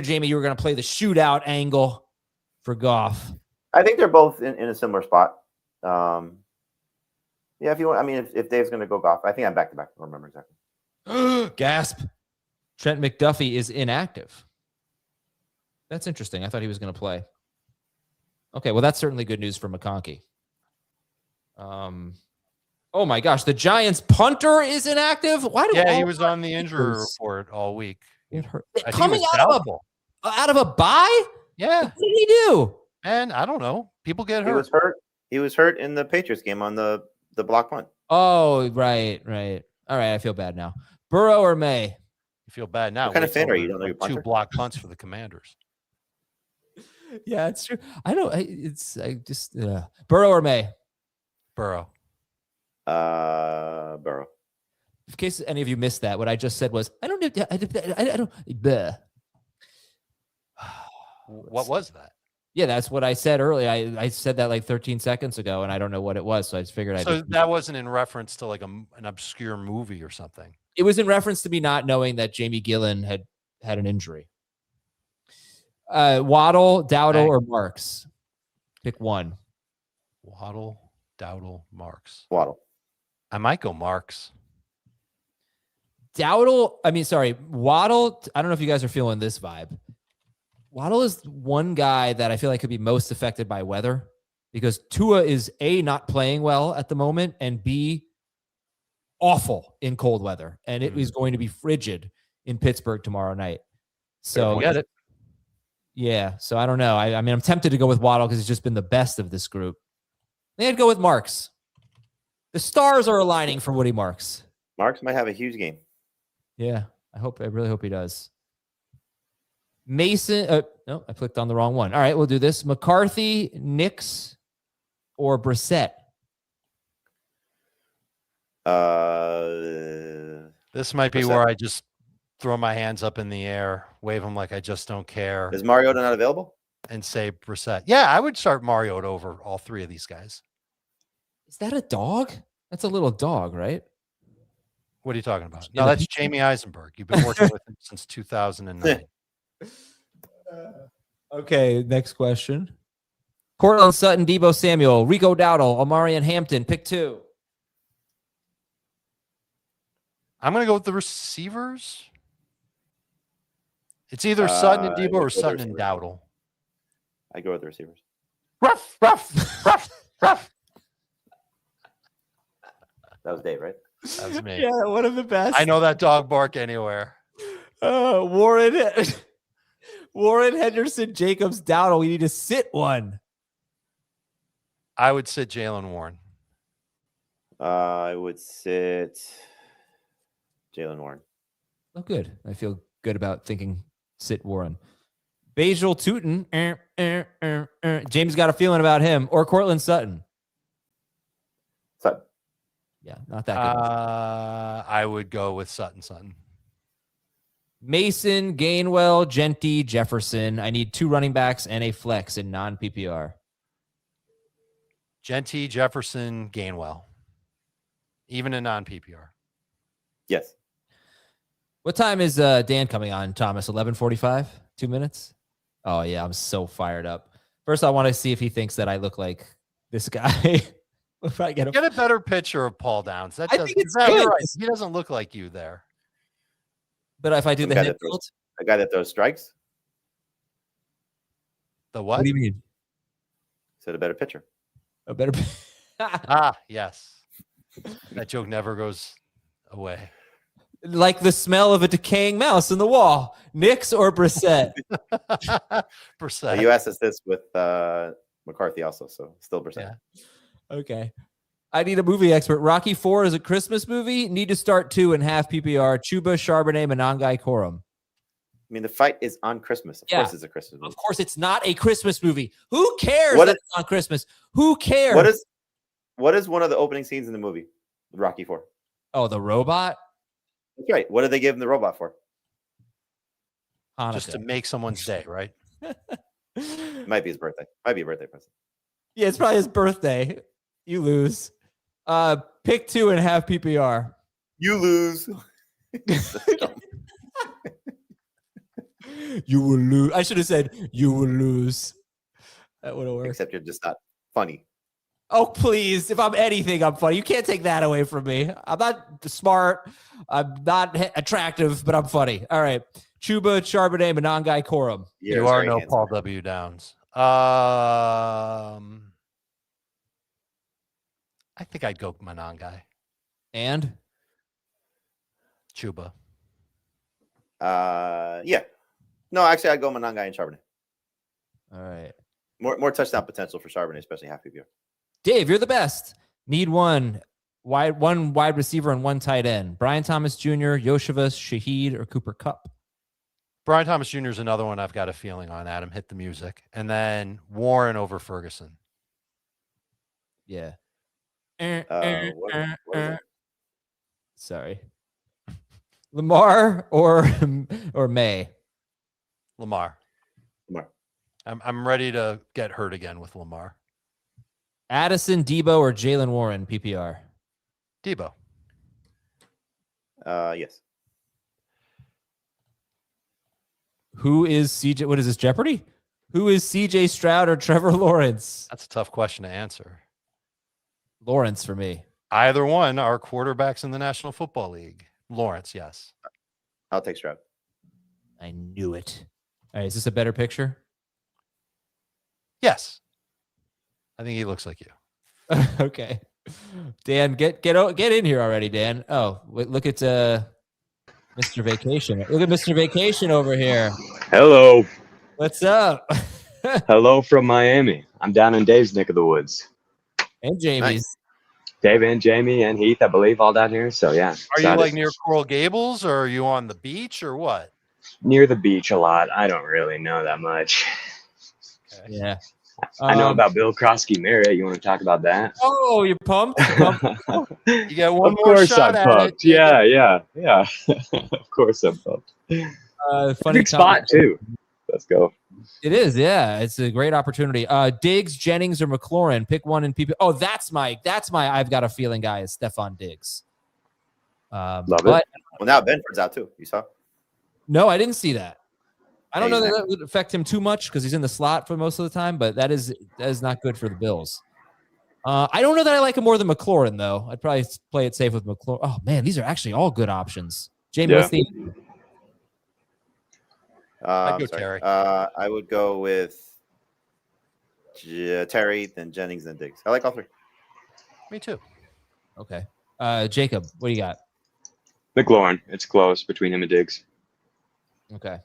Jamie, you were going to play the shootout angle for Goff. I think they're both in a similar spot. Yeah, if you want, I mean, if Dave's going to go Goff, I think I'm back to back. I don't remember exactly. Gasp. Trent McDuffie is inactive. That's interesting. I thought he was going to play. Okay, well, that's certainly good news for McConkey. Oh my gosh, the Giants punter is inactive. Why do? Yeah, he was on the injury report all week. It hurt. Coming out of a bye. Yeah, what did he do? And I don't know. People get hurt. He was hurt in the Patriots game on the block punt. Oh, right. All right, I feel bad now. Burrow or May? You feel bad now. What kind of fan are you? You don't know your punter? 2 block punts for the Commanders. Yeah, it's true. Burrow or May? Burrow. Burrow. In case any of you missed that, what I just said was, I don't. Bleh. What was that? Yeah, that's what I said earlier. I said that like 13 seconds ago, and I don't know what it was, so I just figured that wasn't in reference to like an obscure movie or something. It was in reference to me not knowing that Jamie Gillen had an injury. Waddle, Dowdle, or Marks? Pick one. Waddle, Dowdle, Marks. Waddle. I might go Marks. Waddle, I don't know if you guys are feeling this vibe. Waddle is one guy that I feel like could be most affected by weather because Tua is A, not playing well at the moment, and B, awful in cold weather. And it is going to be frigid in Pittsburgh tomorrow night. So get it. Yeah. So I don't know. I mean, I'm tempted to go with Waddle because he's just been the best of this group. I think I'd go with Marks. The stars are aligning for Woody Marks. Marks might have a huge game. Yeah. I really hope he does. Mason. No, I clicked on the wrong one. All right, we'll do this. McCarthy, Nix, or Brissett? This might be Brissett. where I just throw my hands up in the air, wave them like I just don't care. Is Mariota not available? And say Brissett. Yeah, I would start Mariota over all three of these guys. Is that a dog? That's a little dog, right? What are you talking about? No, that's Jamie Eisenberg. You've been working with him since 2009. Okay, next question. Cortland Sutton, Deebo Samuel, Rico Dowdle, Omarion Hampton. Pick two. I'm going to go with the receivers. It's either Sutton and Deebo or Sutton and Dowdle. I go with the receivers. Ruff. That was Dave, right? That was me. Yeah, one of the best. I know that dog bark anywhere. Warren Henderson, Jacobs, Dowdle. We need to sit one. I would sit Jalen Warren. I would sit Jalen Warren. Oh, good. I feel good about thinking sit Warren. Basil Tootin. James got a feeling about him. Or Cortland Sutton. Sutton. Yeah, not that good. I would go with Sutton. Mason, Gainwell, Genty, Jefferson. I need two running backs and a flex in non-PPR. Genty, Jefferson, Gainwell. Even in non-PPR. Yes. What time is Dan coming on, Thomas? 11:45? 2 minutes? Oh, yeah, I'm so fired up. First, I want to see if he thinks that I look like this guy. If I get a better picture of Paul Downs. I think it's good. Right. He doesn't look like you there. But if I do the head tilt, a guy that throws strikes. The what? What do you mean? Said a better pitcher. A better. Yes. That joke never goes away. Like the smell of a decaying mouse in the wall. Nix or Brissett? Brissett. You asked us this with McCarthy also, so still Brissett. Yeah. Okay. I need a movie expert. Rocky 4 is a Christmas movie. Need to start 2 in half PPR. Chuba, Charbonnet, Monangai, Corum. I mean, the fight is on Christmas. Of course it's a Christmas movie. Of course it's not a Christmas movie. Who cares that it's on Christmas? Who cares? What is one of the opening scenes in the movie? Rocky 4. Oh, the robot? That's right. What did they give him the robot for? Hanukkah. Just to make someone's day, right? Might be his birthday. Might be a birthday present. Yeah, it's probably his birthday. You lose. Pick 2 and half PPR. You lose. You will lose. I should have said you will lose. That would have worked. Except you're just not funny. Oh, please. If I'm anything, I'm funny. You can't take that away from me. I'm not smart. I'm not attractive, but I'm funny. All right. Chuba, Charbonnet, Monangai, Corum. You are no Paul W. Downs. I think I'd go Monangai. And? Chuba. Yeah. No, actually, I'd go Monangai and Charbonnet. All right. More touchdown potential for Charbonnet, especially half PPR. Dave, you're the best. Need one wide receiver and one tight end. Brian Thomas Jr., Yoshivas, Shaheed, or Cooper Kupp. Brian Thomas Jr. is another one I've got a feeling on. Adam, hit the music. And then Warren over Ferguson. Yeah. What is it? Sorry. Lamar or May? Lamar. I'm ready to get hurt again with Lamar. Addison, Deebo, or Jalen Warren, PPR? Deebo. Yes. Who is CJ? What is this, Jeopardy? Who is CJ Stroud or Trevor Lawrence? That's a tough question to answer. Lawrence for me. Either one are quarterbacks in the National Football League. Lawrence, yes. I'll take Stroud. I knew it. All right, is this a better picture? Yes. I think he looks like you. Okay. Dan, get in here already, Dan. Oh, look at Mr. Vacation. Look at Mr. Vacation over here. Hello. What's up? Hello from Miami. I'm down in Dave's neck of the woods. And Jamie's. Nice. Dave and Jamie and Heath, I believe, all down here. So, yeah. Are you like near Coral Gables, or are you on the beach, or what? Near the beach a lot. I don't really know that much. Okay. Yeah. I know about Bill Krosky Merritt. You want to talk about that? Oh, you're pumped? You got one Of more course shot I'm at pumped. it. Yeah. Of course I'm pumped. Funny Big spot, too. Let's go. It is, yeah. It's a great opportunity. Diggs, Jennings, or McLaurin. Pick one in PP. Oh, that's my I've got a feeling guy is Stephon Diggs. Love it. Well, now Benford's out too. You saw? No, I didn't see that. I don't know that Exactly. would affect him too much because he's in the slot for most of the time, but that is not good for the Bills. I don't know that I like him more than McLaurin, though. I'd probably play it safe with McLaurin. Oh, man, these are actually all good options. Jamie, what's the I'd go Sorry. Terry. I would go with Terry, then Jennings, then Diggs. I like all three. Me too. Okay. Jacob, what do you got? McLaurin. It's close between him and Diggs. Okay.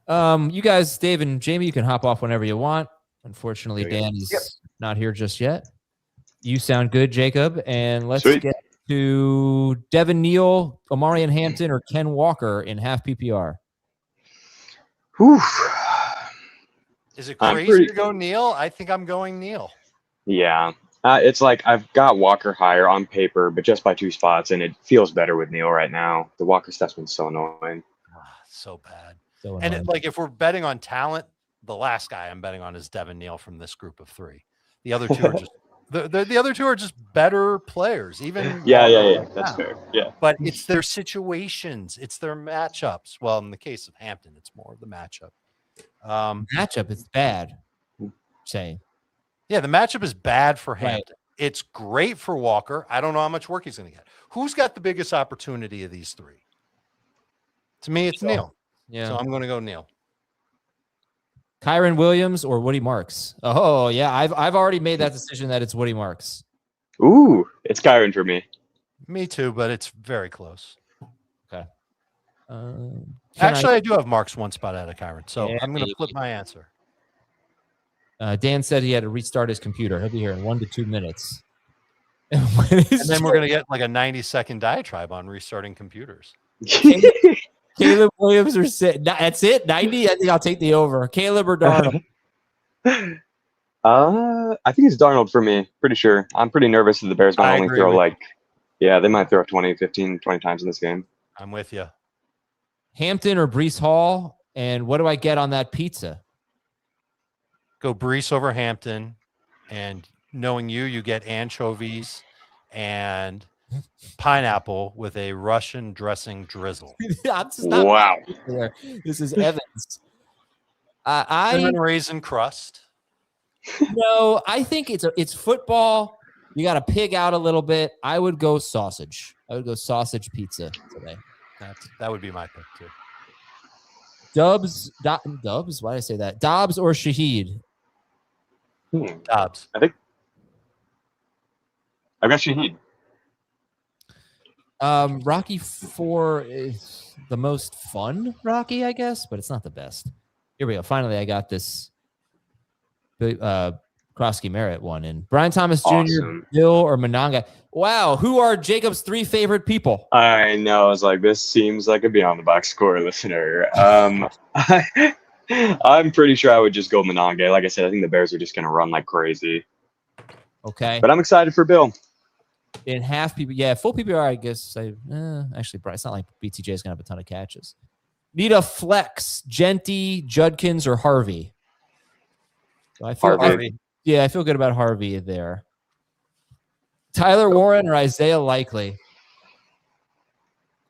You guys, Dave and Jamie, you can hop off whenever you want. Unfortunately, There we go. Dan is not here just yet. You sound good, Jacob. And let's Sweet. get to Devin Neal, Omarion Hampton, or Ken Walker in half PPR. Whew. Is it I'm crazy pretty- to go Neal? I think I'm going Neal. Yeah. It's like I've got Walker higher on paper, but just by 2 spots, and it feels better with Neal right now. The Walker stuff's been so annoying. So bad. So And annoying. if we're betting on talent, the last guy I'm betting on is Devin Neal from this group of 3. The other two are just the other two are just better players. Even Yeah. right That's now. fair. Yeah. But it's their situations, it's their matchups. Well, in the case of Hampton, it's more of the matchup. Matchup is bad. Saying. Yeah, the matchup is bad for Right. Hampton. It's great for Walker. I don't know how much work he's going to get. Who's got the biggest opportunity of these 3? To me, it's Neal. Yeah. So I'm going to go Neal. Kyron Williams or Woody Marks. Oh, yeah. I've already made that decision that it's Woody Marks. Ooh, it's Kyron for me. Me too, but it's very close. Okay. Actually, I do have Marks one spot out of Kyron, so Yeah, I'm going to baby. flip my answer. Dan said he had to restart his computer. He'll be here in 1 to 2 minutes. And then we're going to get like a 90-second diatribe on restarting computers. Caleb Williams or Sid. That's it. 90. I think I'll take the over. Caleb or Darnold. I think it's Darnold for me. Pretty sure. I'm pretty nervous that the Bears I might only agree throw with they might throw 20 times in this game. I'm with you. Hampton or Brees Hall. And what do I get on that pizza? Go Brees over Hampton, and knowing you get anchovies and pineapple with a Russian dressing drizzle. I'm just not Wow. there. This is Evans. Cinnamon raisin crust. I think it's football. You got to pig out a little bit. I would go sausage. I would go sausage pizza today. That would be my pick too. Dubs. Why did I say that? Dobbs or Shaheed? Dobbs. I think I've got Shaheed. Rocky 4 is the most fun Rocky, I guess, but it's not the best. Here we go. Finally, I got this Krosky Merritt one in. Brian Thomas Jr., Awesome. Bill, or Mononga. Wow, who are Jacob's 3 favorite people? I know. I was like, this seems like a Beyond the Box score listener. I'm pretty sure I would just go Mononga. Like I said, I think the Bears are just going to run like crazy. Okay. But I'm excited for Bill. In half PPR, yeah, full PPR, I guess. Actually, it's not like BTJ is going to have a ton of catches. Need a flex, Genty, Judkins, or Harvey? So I feel Harvey. I feel good about Harvey there. Tyler Warren or Isaiah Likely?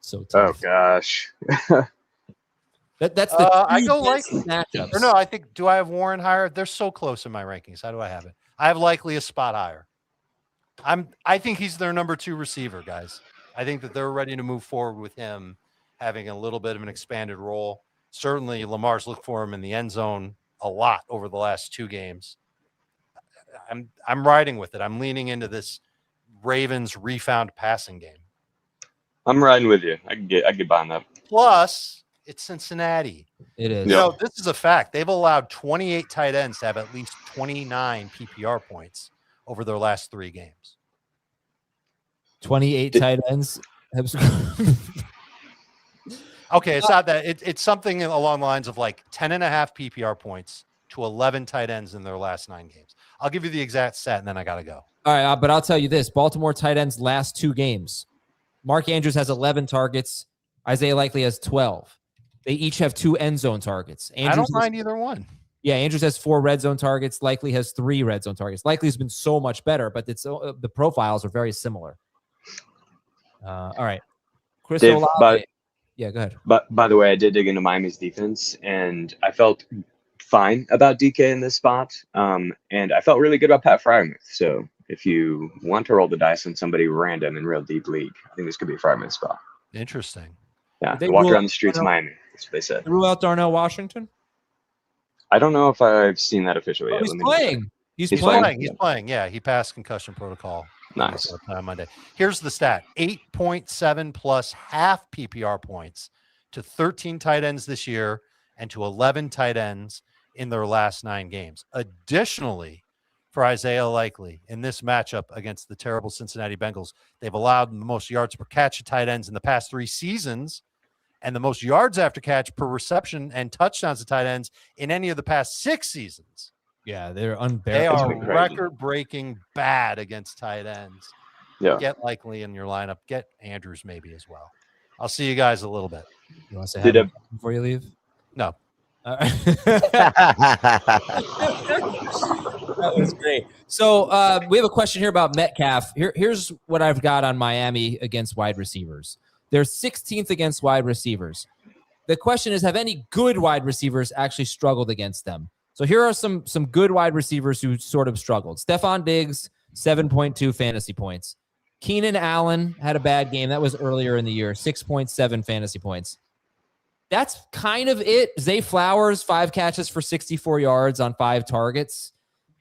So Oh tough. gosh. That's the I two go best like, matchups. or no, I think, do I have Warren higher? They're so close in my rankings. How do I have it? I have likely a spot higher. I think he's their number 2 receiver, guys. I think that they're ready to move forward with him having a little bit of an expanded role. Certainly Lamar's looked for him in the end zone a lot over the last 2 games. I'm riding with it. I'm leaning into this Ravens refound passing game. I'm riding with you. I can get behind that. Plus, it's Cincinnati. It is. You know, this is a fact. They've allowed 28 tight ends to have at least 29 PPR points over their last 3 games. 28 tight ends. Okay, it's not that. It's something along the lines of like 10.5 PPR points to 11 tight ends in their last 9 games. I'll give you the exact stat, and then I got to go. All right, but I'll tell you this. Baltimore tight ends last 2 games. Mark Andrews has 11 targets. Isaiah Likely has 12. They each have 2 end zone targets. Andrews I don't mind either one. Yeah, Andrews has 4 red zone targets. Likely has 3 red zone targets. Likely has been so much better, but the profiles are very similar. All right. Chris Dave, Olave. Yeah, go ahead. But by the way, I did dig into Miami's defense, and I felt fine about DK in this spot. And I felt really good about Pat Freiermuth. So if you want to roll the dice on somebody random in real deep league, I think this could be a Freiermuth spot. Interesting. Yeah, They walk rule around the streets of Miami. That's what they said. Rule out Darnell Washington? I don't know if I've seen that officially yet. He's playing. He's He's playing. playing. He's playing. Yeah, he passed concussion protocol. Nice. On Monday. Here's the stat: 8.7 plus half PPR points to 13 tight ends this year and to 11 tight ends in their last 9 games. Additionally, for Isaiah Likely in this matchup against the terrible Cincinnati Bengals, they've allowed the most yards per catch to tight ends in the past 3 seasons and the most yards after catch per reception and touchdowns to tight ends in any of the past 6 seasons. Yeah, they're unbearable. They are record-breaking bad against tight ends. Yeah. Get Likely in your lineup. Get Andrews maybe as well. I'll see you guys a little bit. You want to say hi before you leave? No. All right. That was great. So we have a question here about Metcalf. Here's what I've got on Miami against wide receivers. They're 16th against wide receivers. The question is, have any good wide receivers actually struggled against them? So here are some good wide receivers who sort of struggled. Stephon Diggs, 7.2 fantasy points. Keenan Allen had a bad game. That was earlier in the year, 6.7 fantasy points. That's kind of it. Zay Flowers, 5 catches for 64 yards on 5 targets.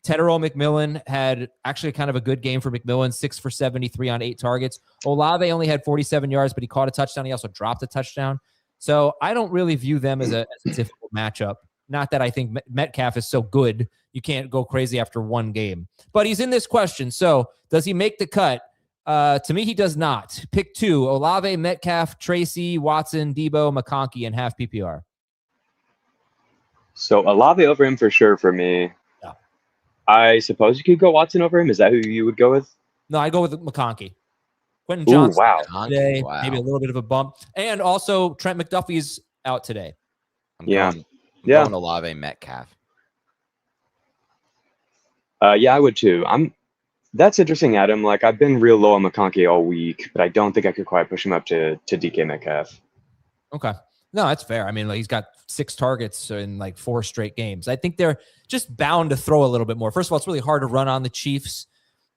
Tedero McMillan had actually kind of a good game for McMillan, 6 for 73 on 8 targets. Olave only had 47 yards, but he caught a touchdown. He also dropped a touchdown. So I don't really view them as a difficult matchup. Not that I think Metcalf is so good, you can't go crazy after 1 game. But he's in this question. So does he make the cut? To me, he does not. Pick 2, Olave, Metcalf, Tracy, Watson, Debo, McConkey, and half PPR. So Olave over him for sure for me. Yeah. I suppose you could go Watson over him. Is that who you would go with? No, I go with McConkey. Quentin Johnson today, maybe a little bit of a bump. And also Trent McDuffie's out today. I'm going Olave Metcalf. Yeah, I would too. That's interesting, Adam. Like, I've been real low on McConkey all week, but I don't think I could quite push him up to DK Metcalf. Okay. No, that's fair. I mean, he's got 6 targets in like 4 straight games. I think they're just bound to throw a little bit more. First of all, it's really hard to run on the Chiefs.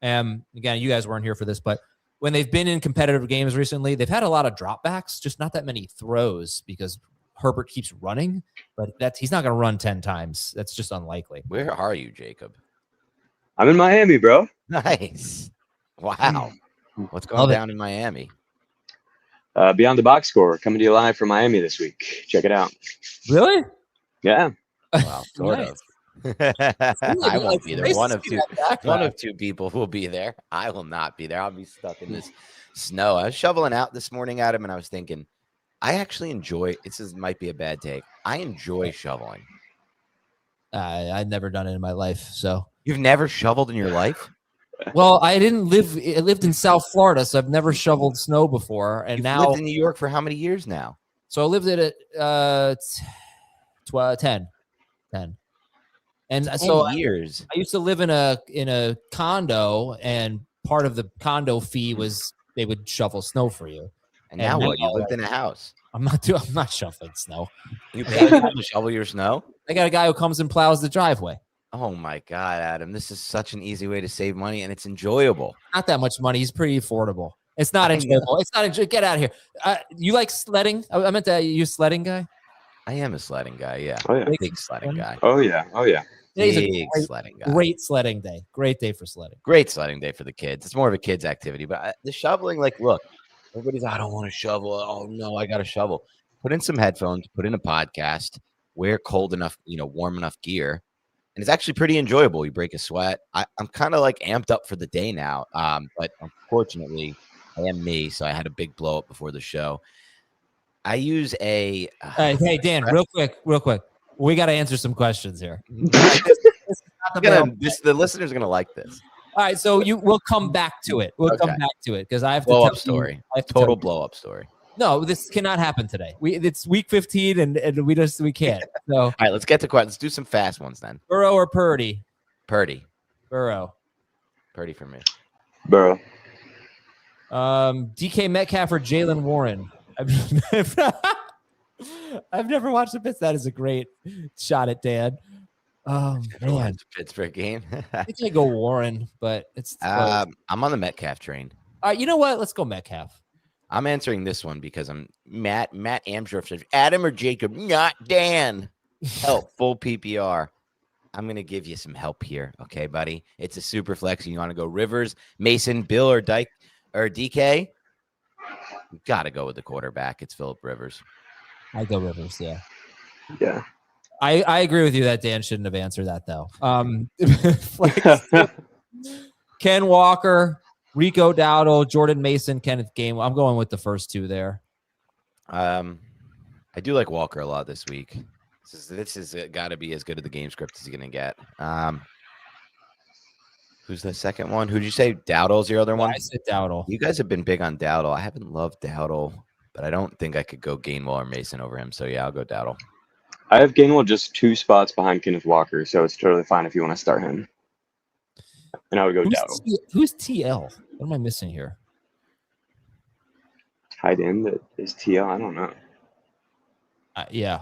Again, you guys weren't here for this, but when they've been in competitive games recently, they've had a lot of dropbacks, just not that many throws because Herbert keeps running, but he's not going to run 10 times. That's just unlikely. Where are you, Jacob? I'm in Miami, bro. Nice. Wow. What's going down in Miami? Beyond the Box Score coming to you live from Miami this week. Check it out. Really? Yeah. Wow, sort of. I won't be there. One of two people will be there. I will not be there. I'll be stuck in this snow. I was shoveling out this morning, Adam, and I was thinking, I actually enjoy. Might be a bad take. I enjoy shoveling. I've never done it in my life, so. You've never shoveled in your life? Well, I lived in South Florida, so I've never shoveled snow before. And You've now lived in New York for how many years now? So I lived at it 10. And 10 so years. I used to live in a condo, and part of the condo fee was they would shovel snow for you. And now what? You lived in a house. I'm not shoveling snow. You pay people to shovel your snow? I got a guy who comes and plows the driveway. Oh my God, Adam. This is such an easy way to save money, and it's enjoyable. Not that much money. He's pretty affordable. It's not enjoyable. It's not enjoyable. Get out of here. You like sledding? I meant to you sledding guy? I am a sledding guy, yeah. Oh, yeah. Big sledding guy. Oh, yeah. Today's Big sledding guy. Great sledding day. Great day for sledding. Great sledding day for the kids. It's more of a kids' activity. But the shoveling, like, look, everybody's, I don't want to shovel. Oh, no, I got to shovel. Put in some headphones, put in a podcast, wear cold enough, warm enough gear. And it's actually pretty enjoyable. You break a sweat. I'm kind of like amped up for the day now. But unfortunately, I am me. So I had a big blow up before the show. I use a. Hey, Dan, real quick. We got to answer some questions here. The listeners are going to like this. All right. So we'll come back to it. We'll come back to it because I have to blow up story. Total blow up story. No, this cannot happen today. It's week 15 and we can't. So all right, let's get to questions. Let's do some fast ones then. Burrow or Purdy? Purdy. Burrow. Purdy for me. Burrow. DK Metcalf or Jalen Warren? I've never watched the Pitts. That is a great shot at Dan. Oh man, Pittsburgh game. I think I go Warren, but it's. I'm on the Metcalf train. All right, you know what? Let's go Metcalf. I'm answering this one because I'm Matt Amsdorff says Adam or Jacob, not Dan. Help, full PPR. I'm gonna give you some help here, okay, buddy? It's a super flex. You want to go Rivers, Mason, Bill, or Dyke or DK? You gotta go with the quarterback. It's Phillip Rivers. I go Rivers. Yeah. Yeah. I agree with you that Dan shouldn't have answered that though. Ken Walker, Rico Dowdle, Jordan Mason, Kenneth Gainwell. I'm going with the first two there. I do like Walker a lot this week. This is got to be as good of the game script as he's going to get. Who's the second one? Who'd you say? Dowdle's your other one? I said Dowdle. You guys have been big on Dowdle. I haven't loved Dowdle, but I don't think I could go Gainwell or Mason over him. So, yeah, I'll go Dowdle. I have Gainwell just 2 spots behind Kenneth Walker, so it's totally fine if you want to start him. And I would go Dowdle. Who's TL? What am I missing here? Tight end that is TL? I don't know. Yeah.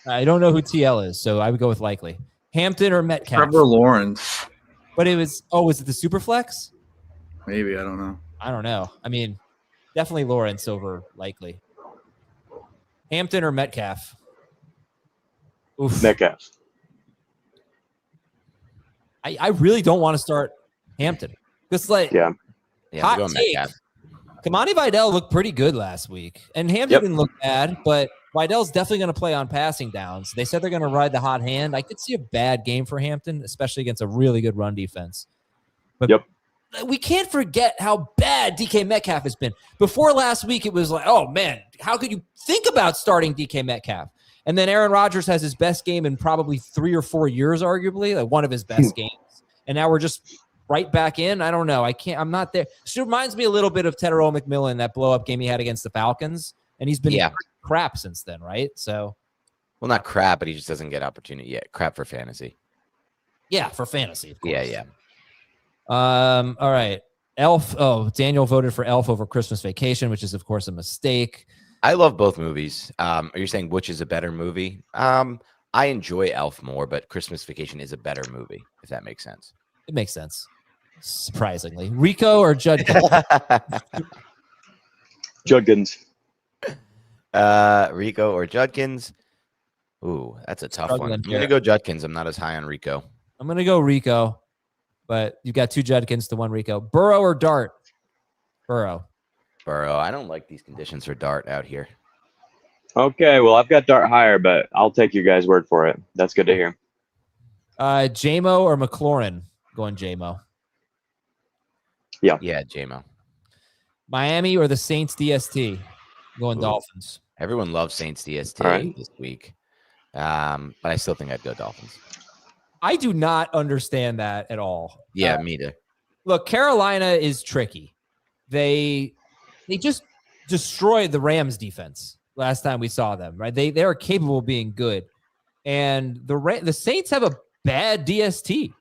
I don't know who TL is, so I would go with Likely. Hampton or Metcalf? Trevor Lawrence. But was it the super flex? Maybe, I don't know. I don't know. I mean, definitely Lawrence over Likely. Hampton or Metcalf? Oof. Metcalf. I really don't want to start Hampton. Just like yeah, hot take. Metcalf. Kamani Vidal looked pretty good last week, and Hampton didn't look bad, but Vidal's definitely going to play on passing downs. They said they're going to ride the hot hand. I could see a bad game for Hampton, especially against a really good run defense. But we can't forget how bad DK Metcalf has been. Before last week, it was like, oh, man, how could you think about starting DK Metcalf? And then Aaron Rodgers has his best game in probably 3 or 4 years, arguably, like one of his best games. And now we're just right back in. I don't know. I'm not there. She reminds me a little bit of Tedero McMillan, that blow-up game he had against the Falcons. And he's been crap since then, right? So, well, not crap, but he just doesn't get opportunity yet. Crap for fantasy. Yeah, for fantasy, of course. Yeah. All right. Elf. Oh, Daniel voted for Elf over Christmas Vacation, which is, of course, a mistake. I love both movies. Are you saying which is a better movie? I enjoy Elf more, but Christmas Vacation is a better movie, if that makes sense. It makes sense. Surprisingly. Rico or Judkins? Judkins. Rico or Judkins? Ooh, that's a tough one. I'm going to go Judkins. I'm not as high on Rico. I'm going to go Rico, but you got 2 Judkins to 1 Rico. Burrow or Dart? Burrow. I don't like these conditions for Dart out here. Okay, well, I've got Dart higher, but I'll take your guys' word for it. That's good to hear. JMO or McLaurin? Going JMO. Yeah, JMO. Miami or the Saints DST? Going Dolphins. Everyone loves Saints DST this week, but I still think I'd go Dolphins. I do not understand that at all. Yeah, me either. Look, Carolina is tricky. They just destroyed the Rams defense last time we saw them, right? They are capable of being good. And the Saints have a bad DST.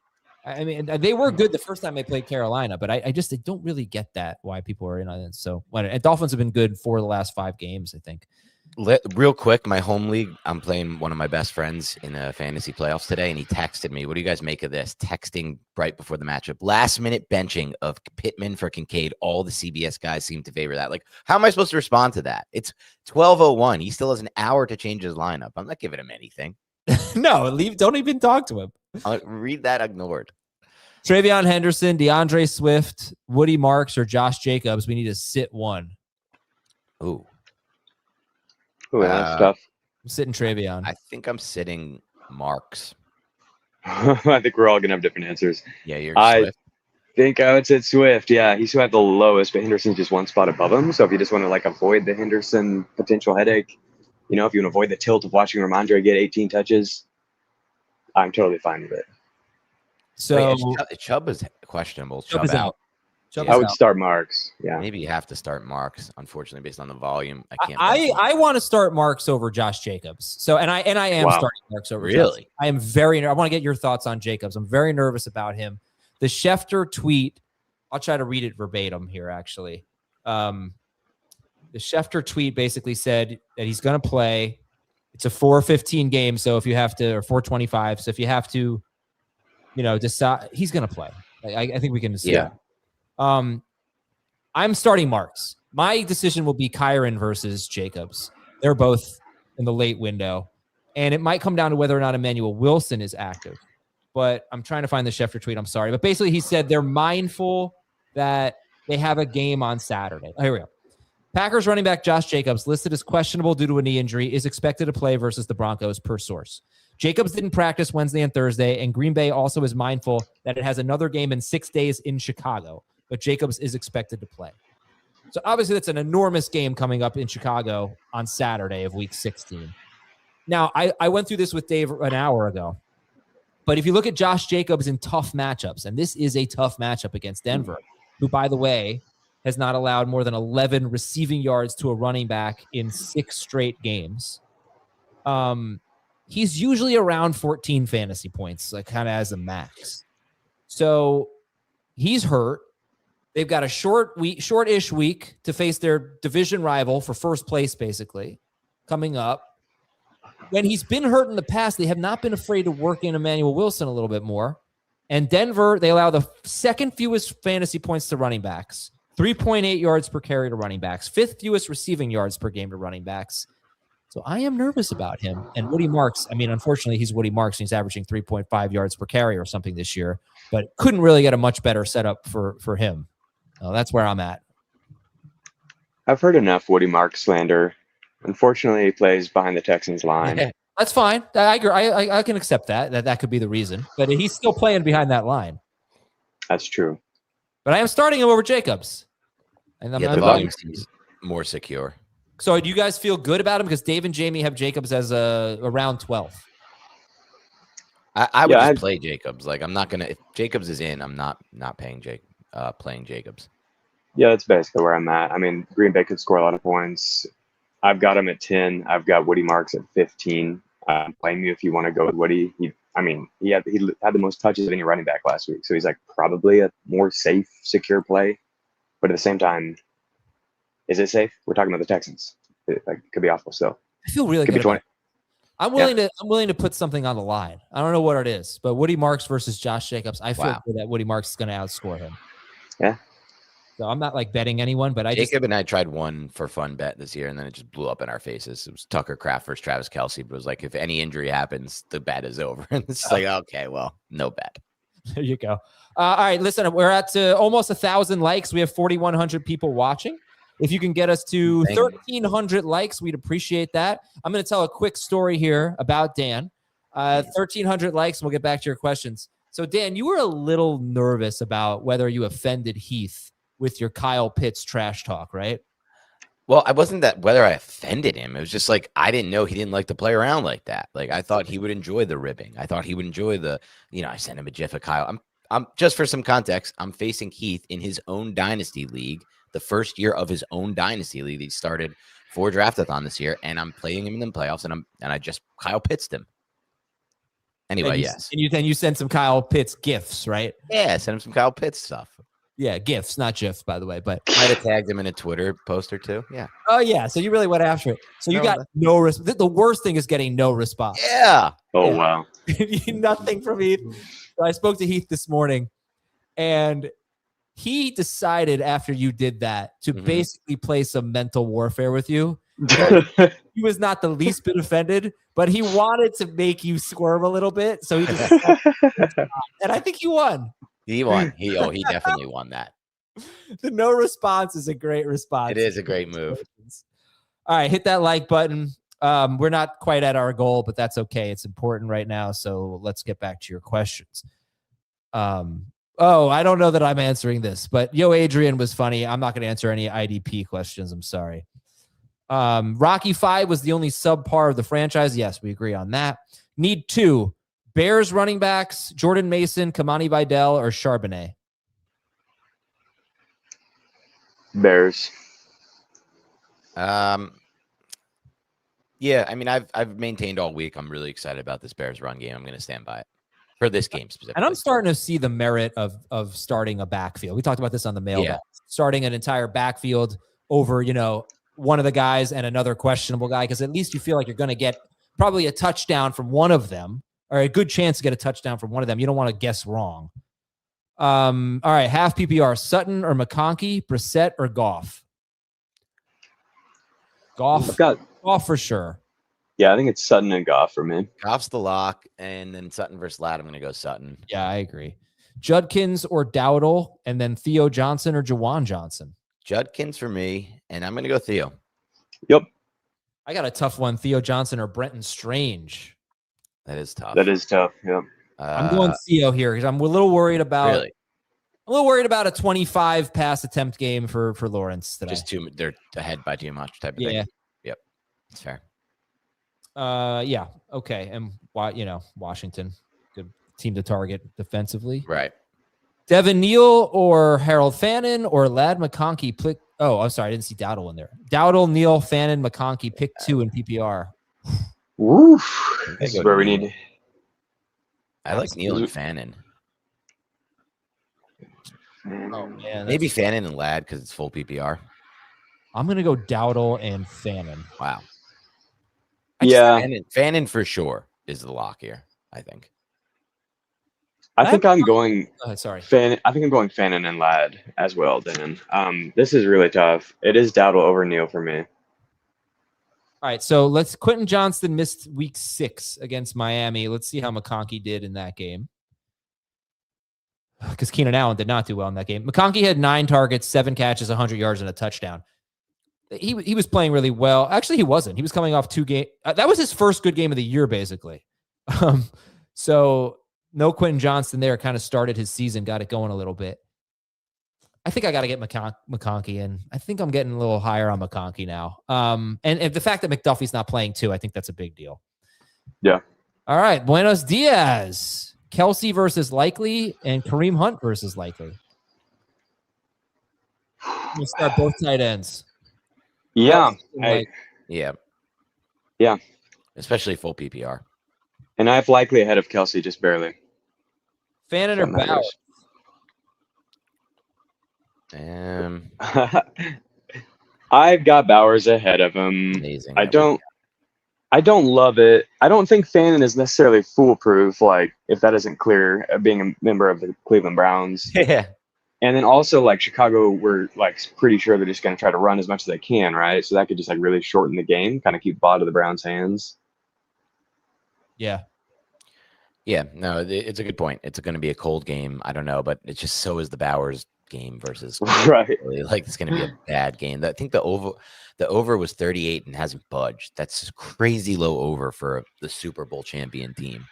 I mean, they were good the first time they played Carolina, but I don't really get that why people are in on it. So, and Dolphins have been good for the last 5 games, I think. Real quick, my home league, I'm playing one of my best friends in a fantasy playoffs today, and he texted me, what do you guys make of this? Texting right before the matchup. Last minute benching of Pittman for Kincaid. All the CBS guys seem to favor that. Like, how am I supposed to respond to that? It's 12:01. He still has an hour to change his lineup. I'm not giving him anything. No, don't even talk to him. I'll read that ignored. Travion Henderson, DeAndre Swift, Woody Marks, or Josh Jacobs. We need to sit one. Ooh. That's tough. I'm sitting Travion. I think I'm sitting Marks. I think we're all going to have different answers. Yeah, you're Swift. I think I would sit Swift. Yeah, he's at the lowest, but Henderson's just one spot above him. So if you just want to like avoid the Henderson potential headache, if you want to avoid the tilt of watching Ramondre get 18 touches, I'm totally fine with it. So Chubb is questionable. Chubb is out. I would start Marks. Yeah, maybe you have to start Marks. Unfortunately, based on the volume, I can't. I want to start Marks over Josh Jacobs. So and I am starting Marks over. Really, Josh. I am I want to get your thoughts on Jacobs. I'm very nervous about him. The Schefter tweet. I'll try to read it verbatim here. Actually, the Schefter tweet basically said that he's going to play. It's a 4:15 game, so if you have to, or 4:25, so if you have to, decide, he's going to play. I think we can decide. Yeah. I'm starting Marks. My decision will be Kyron versus Jacobs. They're both in the late window, and it might come down to whether or not Emmanuel Wilson is active. But I'm trying to find the Schefter tweet. I'm sorry, but basically he said they're mindful that they have a game on Saturday. Here we go. Packers running back Josh Jacobs, listed as questionable due to a knee injury, is expected to play versus the Broncos per source. Jacobs didn't practice Wednesday and Thursday, and Green Bay also is mindful that it has another game in 6 days in Chicago, but Jacobs is expected to play. So obviously that's an enormous game coming up in Chicago on Saturday of week 16. Now, I went through this with Dave an hour ago, but if you look at Josh Jacobs in tough matchups, and this is a tough matchup against Denver, who, by the way, has not allowed more than 11 receiving yards to a running back in 6 straight games. He's usually around 14 fantasy points, like kind of as a max. So he's hurt. They've got a short-ish week to face their division rival for first place, basically, coming up. When he's been hurt in the past, they have not been afraid to work in Emmanuel Wilson a little bit more. And Denver, they allow the second fewest fantasy points to running backs, 3.8 yards per carry to running backs, 5th fewest receiving yards per game to running backs. So I am nervous about him. And Woody Marks, unfortunately, he's Woody Marks, and he's averaging 3.5 yards per carry or something this year, but couldn't really get a much better setup for him. That's where I'm at. I've heard enough Woody Marks slander. Unfortunately, he plays behind the Texans line. That's fine. I agree. I can accept that could be the reason, but he's still playing behind that line. That's true. But I am starting him over Jacobs. And the volume seems more secure. So do you guys feel good about him? Because Dave and Jamie have Jacobs as around 12. I would just play Jacobs. Like, I'm not gonna. If Jacobs is in, I'm not playing Jacobs. Yeah, that's basically where I'm at. Green Bay could score a lot of points. I've got him at 10. I've got Woody Marks at 15. Blame you if you want to go with Woody. He had the most touches of any running back last week, so he's like probably a more safe, secure play. But at the same time, is it safe? We're talking about the Texans. It could be awful. So I feel really good about it. I'm willing to put something on the line. I don't know what it is, but Woody Marks versus Josh Jacobs. I feel good that Woody Marks is going to outscore him. Yeah. So I'm not like betting anyone, but Jacob and I tried one for fun bet this year, and then it just blew up in our faces. It was Tucker Kraft versus Travis Kelce, but it was like, if any injury happens, the bet is over. And it's like, okay, well, no bet. There you go. All right, listen, we're at almost 1,000 likes. We have 4,100 people watching. If you can get us to 1,300 likes, we'd appreciate that. I'm going to tell a quick story here about Dan. 1,300 likes, and we'll get back to your questions. So, Dan, you were a little nervous about whether you offended Heath with your Kyle Pitts trash talk, right? Well, I wasn't that whether I offended him. It was just like, I didn't know he didn't like to play around like that. Like, I thought he would enjoy the ribbing. I thought he would enjoy I sent him a gif of Kyle. I'm just for some context, I'm facing Heath in his own dynasty league, the first year of his own dynasty league. He started for Draftathon this year, and I'm playing him in the playoffs, and I just Kyle Pittsed him. Anyway, yes. And you send some Kyle Pitts gifts, right? Yeah, send him some Kyle Pitts stuff. Yeah, gifts, not GIFs, by the way. But might have tagged him in a Twitter post or two. Yeah. Oh yeah, so you really went after it. So you got no response. The worst thing is getting no response. Yeah. Oh wow. Nothing from Heath. So I spoke to Heath this morning, and he decided after you did that to basically play some mental warfare with you. He was not the least bit offended, but he wanted to make you squirm a little bit. So he just and I think he won. He won. He definitely won that. The no response is a great response. It is a great move. All right, hit that like button. We're not quite at our goal, but that's okay. It's important right now. So let's get back to your questions. I don't know that I'm answering this, but Yo Adrian was funny. I'm not going to answer any IDP questions. I'm sorry. Rocky 5 was the only subpar of the franchise. Yes, we agree on that. Need 2. Bears running backs, Jordan Mason, Kamani Vidal, or Charbonnet? Bears. Yeah, I mean, I've maintained all week. I'm really excited about this Bears run game. I'm going to stand by it for this game specifically. And I'm starting to see the merit of starting a backfield. We talked about this on the mailbag. Starting an entire backfield over, one of the guys and another questionable guy, because at least you feel like you're going to get probably a touchdown from one of them, or a good chance to get a touchdown from one of them. You don't want to guess wrong. All right, half PPR, Sutton or McConkey, Brissett or Goff? Goff for sure. Yeah, I think it's Sutton and Goff for me. Goff's the lock, and then Sutton versus Ladd. I'm going to go Sutton. Yeah, I agree. Judkins or Dowdle, and then Theo Johnson or Jawan Johnson? Judkins for me, and I'm going to go Theo. Yep. I got a tough one, Theo Johnson or Brenton Strange. That is tough. Yep. I'm going Theo here because I'm a little worried about. Really? I'm a little worried about a 25 pass attempt game for Lawrence today. They're ahead by too much type of thing. Yep. It's fair. Yeah. Okay. And Washington, good team to target defensively. Right. Devin Neal or Harold Fannin or Ladd McConkey. Oh, I'm sorry. I didn't see Dowdle in there. Dowdle, Neal, Fannin, McConkey, pick 2 in PPR. Woof. This is where we need. I like Neal and Fannin. Oh man, maybe Fannin and Ladd because it's full PPR. I'm gonna go Dowdle and Fannin. Wow. Fannin for sure is the lock here. I think. I think I'm going. Sorry. I think I'm going Fannin and Ladd as well, Dan. This is really tough. It is Dowdle over Neal for me. All right, so Quentin Johnston missed week 6 against Miami. Let's see how McConkey did in that game. Because Keenan Allen did not do well in that game. McConkey had 9 targets, 7 catches, 100 yards, and a touchdown. He was playing really well. Actually, he wasn't. He was coming off 2 games. That was his first good game of the year, basically. So no Quentin Johnston there. Kind of started his season, got it going a little bit. I think I got to get McConkey in. I think I'm getting a little higher on McConkey now. And the fact that McDuffie's not playing too, I think that's a big deal. Yeah. All right. Buenos dias. Kelsey versus Likely and Kareem Hunt versus Likely. We'll start both tight ends. Yeah. Yeah. Especially full PPR. And I have Likely ahead of Kelsey, just barely. Fannin or Bowers? I've got Bowers ahead of him. Amazing. I don't love it. I don't think Fannin is necessarily foolproof, like if that isn't clear, being a member of the Cleveland Browns. Yeah. And then also like Chicago, we're like pretty sure they're just going to try to run as much as they can, right? So that could just like really shorten the game, kind of keep the ball to the Browns' hands. Yeah. Yeah, no, it's a good point. It's going to be a cold game. I don't know, but it's just so is the Bowers game versus right. Like it's going to be a bad game. I think the over was 38 and hasn't budged. That's crazy low over for the Super Bowl champion team.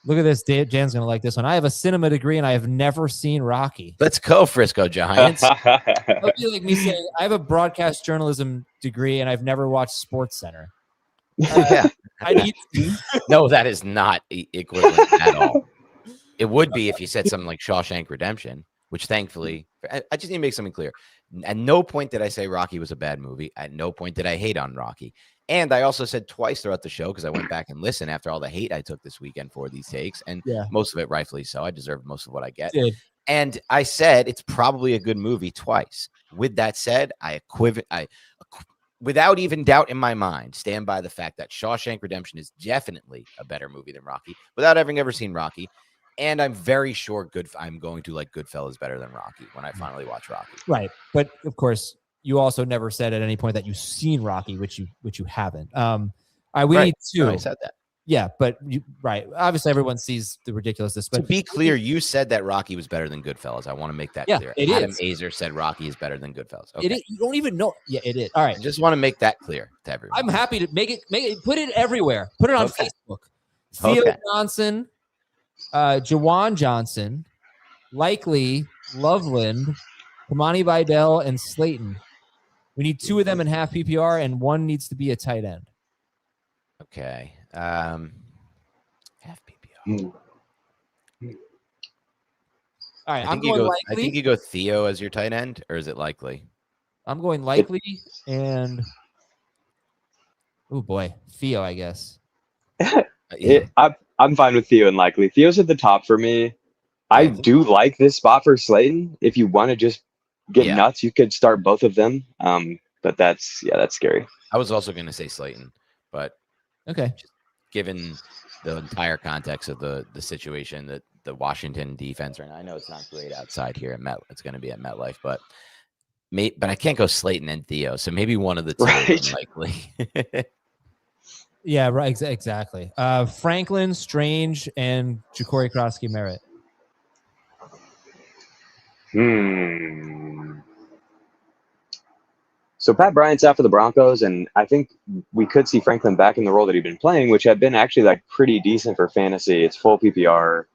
Look at this. Jan's going to like this one. I have a cinema degree and I have never seen Rocky. Let's go, Frisco Giants. It'll be like me saying I have a broadcast journalism degree and I've never watched Sports Center. Yeah. I need to. No, that is not equivalent at all. It would be if you said something like Shawshank Redemption, which thankfully, I just need to make something clear. At no point did I say Rocky was a bad movie. At no point did I hate on Rocky. And I also said twice throughout the show, because I went back and listened after all the hate I took this weekend for these takes, and most of it rightfully so. I deserve most of what I get. And I said it's probably a good movie twice. With that said, I without even doubt in my mind, stand by the fact that Shawshank Redemption is definitely a better movie than Rocky, without having ever seen Rocky. And I'm very sure I'm going to like Goodfellas better than Rocky when I finally watch Rocky. Right. But of course, you also never said at any point that you've seen Rocky, which you haven't. We need to. No, I said that. Yeah, but right. Obviously, everyone sees the ridiculousness. But to be clear, you said that Rocky was better than Goodfellas. I want to make that clear. Adam Azer said Rocky is better than Goodfellas. Okay. It is. You don't even know. Yeah, it is. All right. I just want to make that clear to everyone. I'm happy to make it. Put it everywhere. Put it on Facebook. Theo Johnson, Jawan Johnson, Likely, Loveland, Kamani Vidal, and Slayton. We need 2 of them in half PPR, and 1 needs to be a tight end. Okay. Half PPR. All right, I'm going Likely. I think you go Theo as your tight end, or is it Likely? I'm going Likely and oh boy, Theo, I guess. I'm fine with Theo and Likely. Theo's at the top for me. I do like this spot for Slayton. If you want to just get nuts, you could start both of them. But that's scary. I was also going to say Slayton, but okay. Given the entire context of the situation that the Washington defense right now, I know it's not great outside here at it's going to be at MetLife, but I can't go Slayton and Theo, so maybe one of the two is Likely. Yeah, right. Exactly. Franklin, Strange, and Ja'Cory Krosky-Merritt. So Pat Bryant's out for the Broncos, and I think we could see Franklin back in the role that he'd been playing, which had been actually like pretty decent for fantasy. It's full PPR.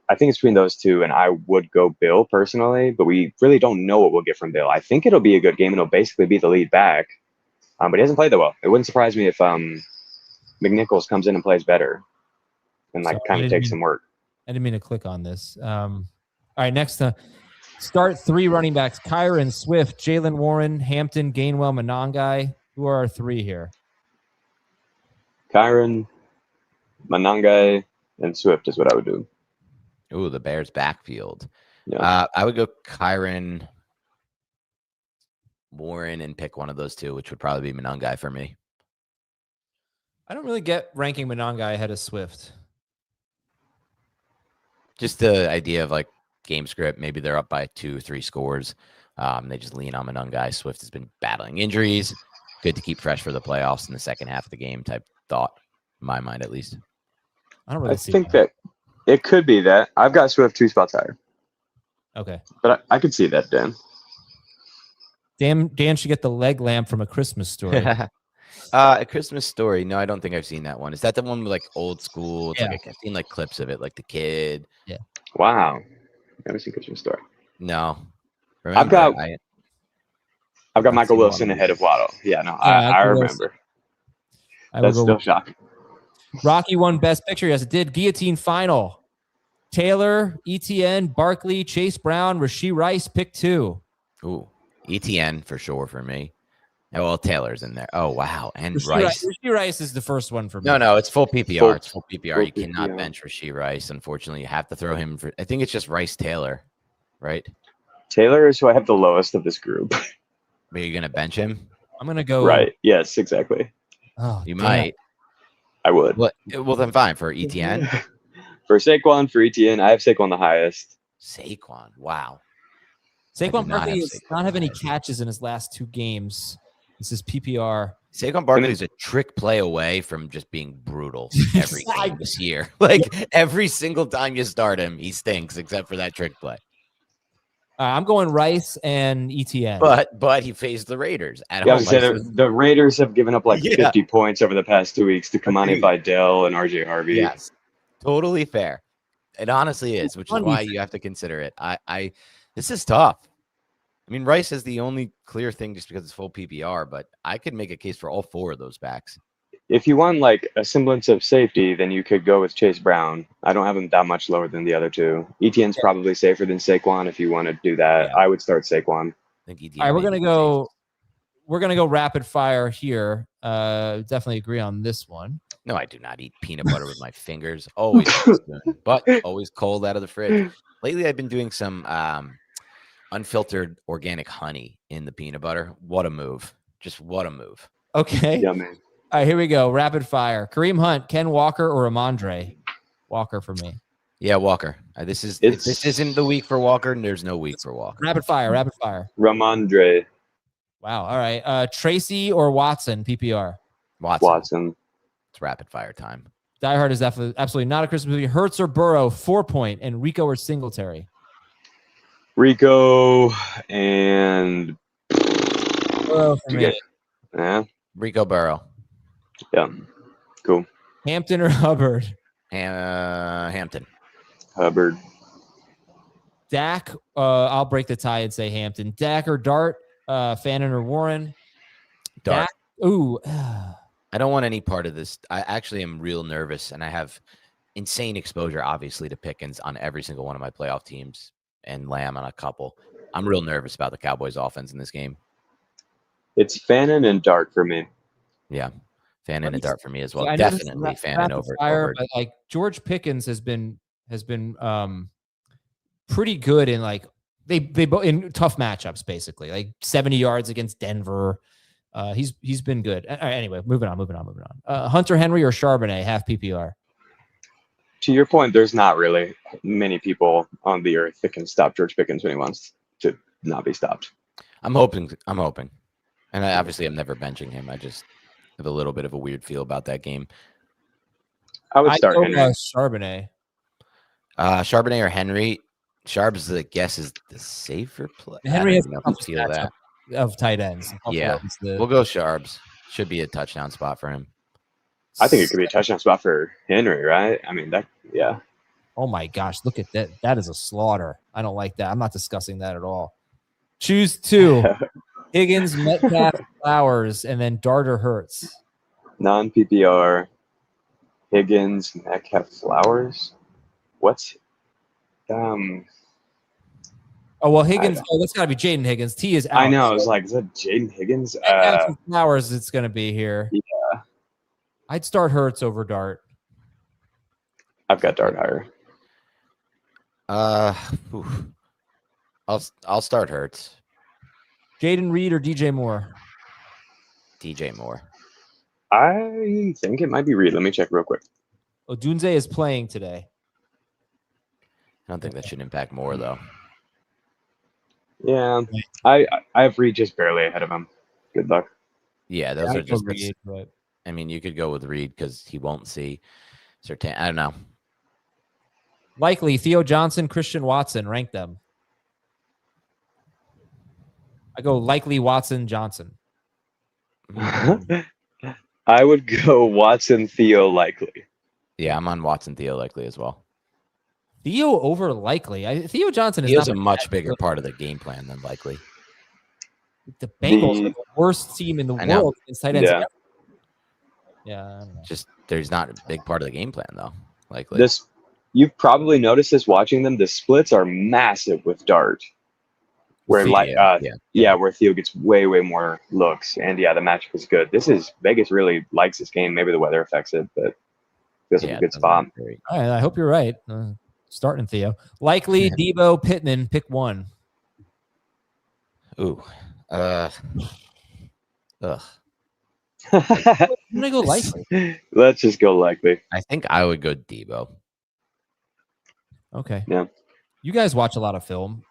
I think it's between those two, and I would go Bill personally, but we really don't know what we'll get from Bill. I think it'll be a good game, and it'll basically be the lead back, but he hasn't played that well. It wouldn't surprise me if McNichols comes in and plays better and kind of takes some work. I didn't mean to click on this. All right, next start 3 running backs: Kyron, Swift, Jalen Warren, Hampton, Gainwell, Monangai. Who are our 3 here? Kyron, Monangai, and Swift is what I would do. Ooh, the Bears backfield. Yeah. I would go Kyron, Warren, and pick one of those 2, which would probably be Monangai for me. I don't really get ranking Monangai ahead of Swift. Just the idea of like game script. Maybe they're up by 2-3 scores. They just lean on Monangai. Swift has been battling injuries. Good to keep fresh for the playoffs in the second half of the game type thought, in my mind at least. I don't really think that it could be that. I've got Swift 2 spots higher. Okay. But I could see that, Dan. Dan should get the leg lamp from A Christmas Story. A Christmas Story. No, I don't think I've seen that one. Is that the one with like old school? It's like I've seen like clips of it, like the kid. Yeah. Wow. Never seen Christmas Story. No. Remember, I've got Michael Wilson ahead of Waddle. Yeah, no, I remember. That's still shocking. Rocky won Best Picture. Yes, it did. Guillotine Final. Taylor, ETN, Barkley, Chase Brown, Rashee Rice, pick 2. Ooh, ETN for sure for me. Oh, well, Taylor's in there. Oh, wow. And Rashee Rice is the first one for me. No, it's full PPR. It's full PPR. You cannot bench Rashee Rice. Unfortunately, you have to throw him for. I think it's just Rice Taylor, right? Taylor is who I have the lowest of this group. Are you going to bench him? I'm going to go. Right. Yes, exactly. Oh, you might. I would. Well, then fine. For ETN? For Saquon, for ETN, I have Saquon the highest. Saquon. Wow. Saquon Barkley does not have any catches in his last 2 games. This is PPR. Saquon Barkley is a trick play away from just being brutal every game this year. Like every single time you start him, he stinks except for that trick play. I'm going Rice and ETN. But he faced the Raiders at home. The Raiders have given up like 50 points over the past 2 weeks to Kamani Vidal and RJ Harvey. Yes, totally fair. It honestly is, which is why you have to consider it. This is tough. I mean, Rice is the only clear thing just because it's full PPR, but I could make a case for all 4 of those backs. If you want like a semblance of safety, then you could go with Chase Brown. I don't have him that much lower than the other 2. ETN's probably safer than Saquon if you want to do that. I would start Saquon. think All right, we're gonna go rapid fire here. Definitely agree on this one. No, I do not eat peanut butter with my fingers. Always with a spoon, but always cold out of the fridge. Lately, I've been doing some unfiltered organic honey in the peanut butter. What a move. Just what a move. Okay. Yeah, man. All right, here we go. Rapid fire. Kareem Hunt, Ken Walker, or Ramondre? Walker for me. Yeah, Walker. If this isn't the week for Walker, there's no week for Walker. Rapid fire. Ramondre. Wow. All right. Tracy or Watson, PPR? Watson. It's rapid fire time. Die Hard is absolutely not a Christmas movie. Hurts or Burrow, 4-point, and Rico or Singletary? Rico and Burrow for me. Yeah. Rico Burrow. Yeah. Cool. Hampton or Hubbard? Hampton. Hubbard. Dak, I'll break the tie and say Hampton. Dak or Dart? Fannin or Warren? Dart. Dak, ooh. I don't want any part of this. I actually am real nervous, and I have insane exposure, obviously, to Pickens on every single one of my playoff teams and Lamb on a couple. I'm real nervous about the Cowboys' offense in this game. It's Fannin and Dart for me. Yeah, Fannin and Dart for me as well. Yeah, Definitely Fannin over. But like George Pickens has been pretty good in like they in tough matchups, basically like 70 yards against Denver. He's been good. Anyway, moving on. Hunter Henry or Charbonnet, half PPR? To your point, there's not really many people on the earth that can stop George Pickens when he wants to not be stopped. I'm hoping. And I obviously am never benching him. I just have a little bit of a weird feel about that game. I would start Henry. Charbonnet. Charbonnet or Henry. Sharp's the guess is the safer play. Henry has feel that of tight ends. Yeah, we'll go Sharps. Should be a touchdown spot for him. I think it could be a touchdown spot for Henry, right? I mean, yeah. Oh my gosh, look at that. That is a slaughter. I don't like that. I'm not discussing that at all. Choose two. Higgins, Metcalf, Flowers, and then Dart or Hurts. Non-PPR. Higgins, Metcalf, Flowers. What's Oh, well, Higgins. Oh, that's got to be Jaden Higgins. T is out. I know. I was like, is that Jaden Higgins? Flowers, it's going to be here. Yeah. I'd start Hurts over Dart. I've got Dart higher. I'll start Hurts. Jaden Reed or DJ Moore? DJ Moore. I think it might be Reed. Let me check real quick. Odunze is playing today. I don't think that should impact Moore, though. Yeah, I have Reed just barely ahead of him. Good luck. Yeah, those are just. Reed, but... I mean, you could go with Reed because he won't see certain. I don't know. Likely Theo Johnson, Christian Watson. Rank them. I go likely Watson, Johnson. I would go Watson, Theo, likely. Yeah, I'm on Watson, Theo, likely as well. Theo over likely. Theo Johnson is Theo's a much bigger part of the game plan than likely. The Bengals are the worst team in the world against tight ends. Yeah, I don't know. Just there's not a big part of the game plan though. Likely. You've probably noticed this watching them. The splits are massive with Dart. Where where Theo gets way more looks, and the matchup is good. Vegas really likes this game. Maybe the weather affects it, but feels like a good spot. All right, I hope you're right. Starting Theo. Likely Debo, Pittman, pick one. Ooh. I'm gonna go likely. Let's just go likely. I think I would go Debo. Okay. Yeah. You guys watch a lot of film.